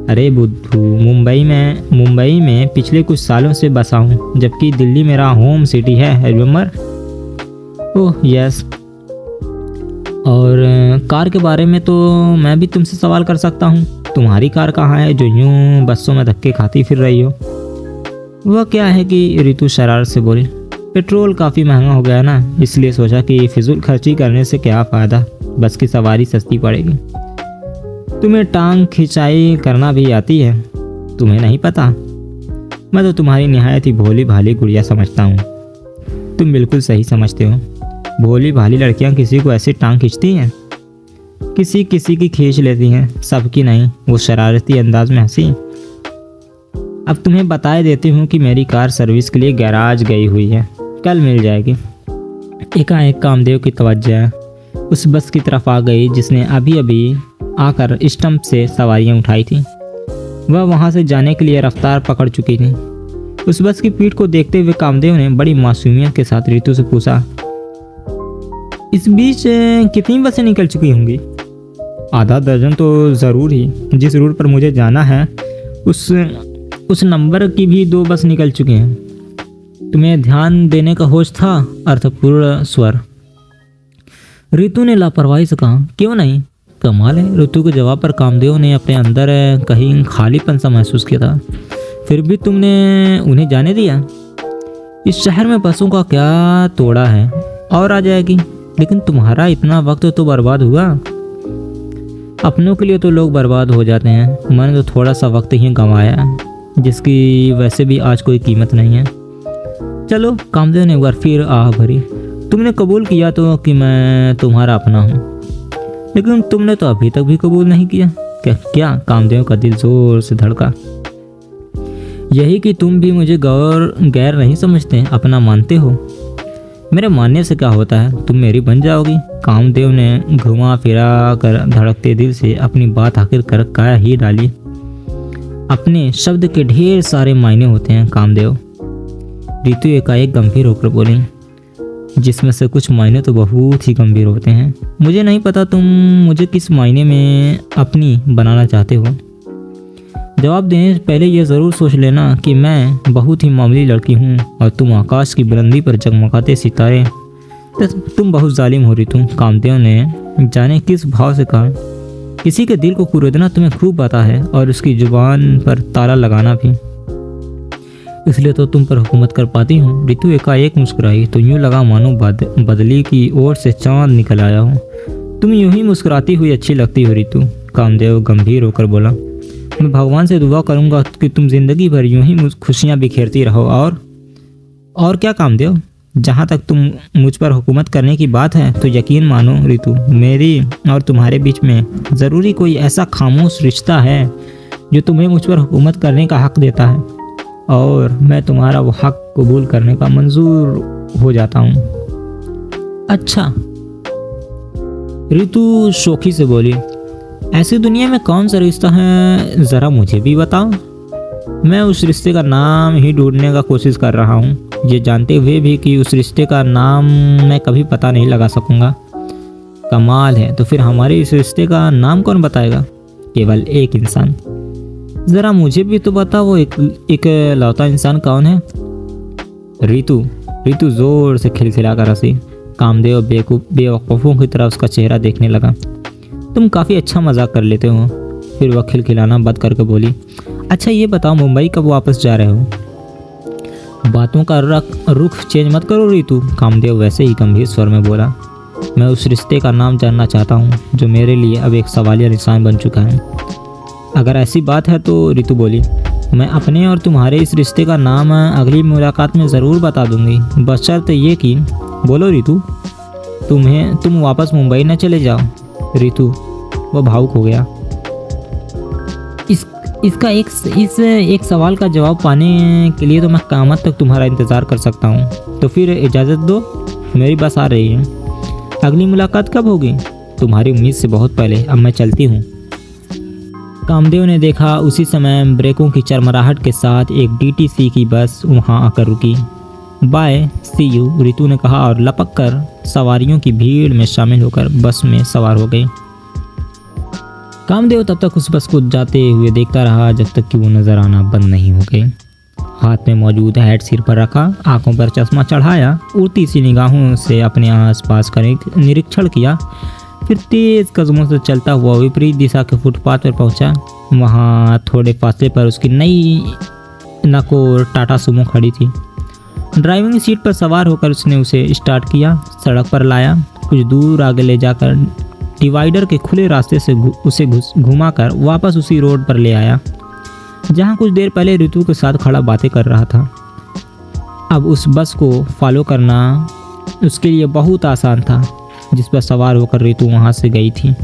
अरे बुद्धू, मुंबई में पिछले कुछ सालों से बसा हूँ, जबकि दिल्ली मेरा होम सिटी है, रिमेम्बर? Oh yes. और कार के बारे में तो मैं भी तुमसे सवाल कर सकता हूँ। तुम्हारी कार कहाँ है जो यूं बसों में धक्के खाती फिर रही हो? वह क्या है कि रितु शरारत से बोली, पेट्रोल काफ़ी महंगा हो गया ना, इसलिए सोचा कि फिजूल खर्ची करने से क्या फ़ायदा, बस की सवारी सस्ती पड़ेगी। तुम्हें टांग खिंचाई करना भी आती है, तुम्हें नहीं पता? मैं तो तुम्हारी निहायत ही भोली भाली गुड़िया समझता हूँ। तुम बिल्कुल सही समझते हो। भोली भाली लड़कियाँ किसी को ऐसे टांग खींचती हैं? किसी की खींच लेती हैं, सबकी नहीं। वो शरारती अंदाज में हंसी। अब तुम्हें बताए देती हूँ कि मेरी कार सर्विस के लिए गैराज गई हुई है, कल मिल जाएगी। एकाएक कामदेव की तवज्जो उस बस की तरफ आ गई जिसने अभी अभी आकर स्टंप से सवारियां उठाई थी। वह वहां से जाने के लिए रफ्तार पकड़ चुकी थी। उस बस की पीठ को देखते हुए कामदेव ने बड़ी मासूमियत के साथ रितु से पूछा, इस बीच कितनी बसें निकल चुकी होंगी? आधा दर्जन तो ज़रूर ही। जिस रूट पर मुझे जाना है उस नंबर की भी 2 बस निकल चुकी हैं। तुम्हें ध्यान देने का होश था? अर्थपूर्ण स्वर। रितु ने लापरवाही से कहा, क्यों नहीं? कमाल है। रितु के जवाब पर कामदेव ने अपने अंदर कहीं खालीपन सा महसूस किया था। फिर भी तुमने उन्हें जाने दिया? इस शहर में बसों का क्या तोड़ा है, और आ जाएगी। लेकिन तुम्हारा इतना वक्त तो बर्बाद हुआ। अपनों के लिए तो लोग बर्बाद हो जाते हैं, मैंने तो थोड़ा सा वक्त ही गंवाया, जिसकी वैसे भी आज कोई कीमत नहीं है। चलो, कामदेव ने एक बार फिर आह भरी, तुमने कबूल किया तो कि मैं तुम्हारा अपना हूँ, लेकिन तुमने तो अभी तक भी कबूल नहीं किया। क्या? कामदेव का दिल जोर से धड़का। यही कि तुम भी मुझे गैर नहीं समझते, अपना मानते हो। मेरे मानने से क्या होता है, तुम मेरी बन जाओगी। कामदेव ने घुमा फिरा कर धड़कते दिल से अपनी बात आखिर कर कह ही डाली। अपने शब्द के ढेर सारे मायने होते हैं कामदेव। रितु एकाएक गंभीर होकर बोली, जिसमें से कुछ मायने तो बहुत ही गंभीर होते हैं। मुझे नहीं पता तुम मुझे किस मायने में अपनी बनाना चाहते हो। जवाब देने से पहले यह ज़रूर सोच लेना कि मैं बहुत ही मामूली लड़की हूँ और तुम आकाश की बुलंदी पर जगमगाते सितारे। तुम बहुत जालिम हो रितु, कामदेव ने जाने किस भाव से कहा। किसी के दिल को कुरेदना तुम्हें खूब आता है और उसकी जुबान पर ताला लगाना भी, इसलिए तो तुम पर हुकूमत कर पाती हूँ। रितु एकाएक मुस्कुराई तो यूं लगा मानो बदली की ओर से चांद निकल आया हो। तुम यूं ही मुस्कुराती हुई अच्छी लगती हो रितु, कामदेव गंभीर होकर बोला। मैं भगवान से दुआ करूंगा कि तुम जिंदगी भर यूं ही खुशियां बिखेरती रहो। और क्या कामदेव, जहाँ तक तुम मुझ पर हुकूमत करने की बात है तो यकीन मानो रितु, मेरी और तुम्हारे बीच में ज़रूरी कोई ऐसा खामोश रिश्ता है जो तुम्हें मुझ पर हुकूमत करने का हक देता है, और मैं तुम्हारा वो हक कबूल करने का मंजूर हो जाता हूँ। अच्छा, रितु शौकी से बोली, ऐसी दुनिया में कौन सा रिश्ता है, ज़रा मुझे भी बताओ। मैं उस रिश्ते का नाम ही ढूंढने का कोशिश कर रहा हूँ, ये जानते हुए भी कि उस रिश्ते का नाम मैं कभी पता नहीं लगा सकूँगा। कमाल है, तो फिर हमारे इस रिश्ते का नाम कौन बताएगा? केवल एक इंसान। ज़रा मुझे भी तो बता, वो एक लौता इंसान कौन है? रितु जोर से खिलखिला कर हंसी। कामदेव बेवकूफ़ों की तरह उसका चेहरा देखने लगा। तुम काफ़ी अच्छा मजाक कर लेते हो। फिर वह खिलखिलाना बंद करके बोली, अच्छा ये बताओ, मुंबई कब वापस जा रहे हो? बातों का रुख चेंज मत करो रितु, कामदेव वैसे ही गंभीर स्वर में बोला। मैं उस रिश्ते का नाम जानना चाहता हूँ जो मेरे लिए अब एक सवालिया निशान बन चुका है। अगर ऐसी बात है तो रितु बोली, मैं अपने और तुम्हारे इस रिश्ते का नाम अगली मुलाकात में ज़रूर बता दूंगी, बशर्ते ये कि, बोलो रितु, तुम वापस मुंबई न चले जाओ। रितु वो भावुक हो गया। इस एक सवाल का जवाब पाने के लिए तो मैं क़यामत तक तुम्हारा इंतज़ार कर सकता हूँ। तो फिर इजाज़त दो, मेरी बस आ रही है। अगली मुलाकात कब होगी? तुम्हारी उम्मीद से बहुत पहले। अब मैं चलती हूँ। कामदेव ने देखा उसी समय ब्रेकों की चरमराहट के साथ एक DTC की बस वहाँ आकर रुकी। बाय, सी यू, रितु ने कहा और लपक कर सवारियों की भीड़ में शामिल होकर बस में सवार हो गई। कामदेव तब तक उस बस को जाते हुए देखता रहा जब तक कि वो नजर आना बंद नहीं हो गई। हाथ में मौजूद हैट सिर पर रखा, आंखों पर चश्मा चढ़ाया, उड़ती सी निगाहों से अपने आसपास का निरीक्षण किया, फिर तेज कदमों से चलता हुआ विपरीत दिशा के फुटपाथ पर पहुंचा। वहां थोड़े फासले पर उसकी नई नकोर टाटा सुमो खड़ी थी। ड्राइविंग सीट पर सवार होकर उसने उसे स्टार्ट किया, सड़क पर लाया, कुछ दूर आगे ले जाकर डिवाइडर के खुले रास्ते से उसे घुमाकर वापस उसी रोड पर ले आया जहां कुछ देर पहले ऋतु के साथ खड़ा बातें कर रहा था। अब उस बस को फॉलो करना उसके लिए बहुत आसान था जिस पर सवार होकर ऋतु वहां से गई थी।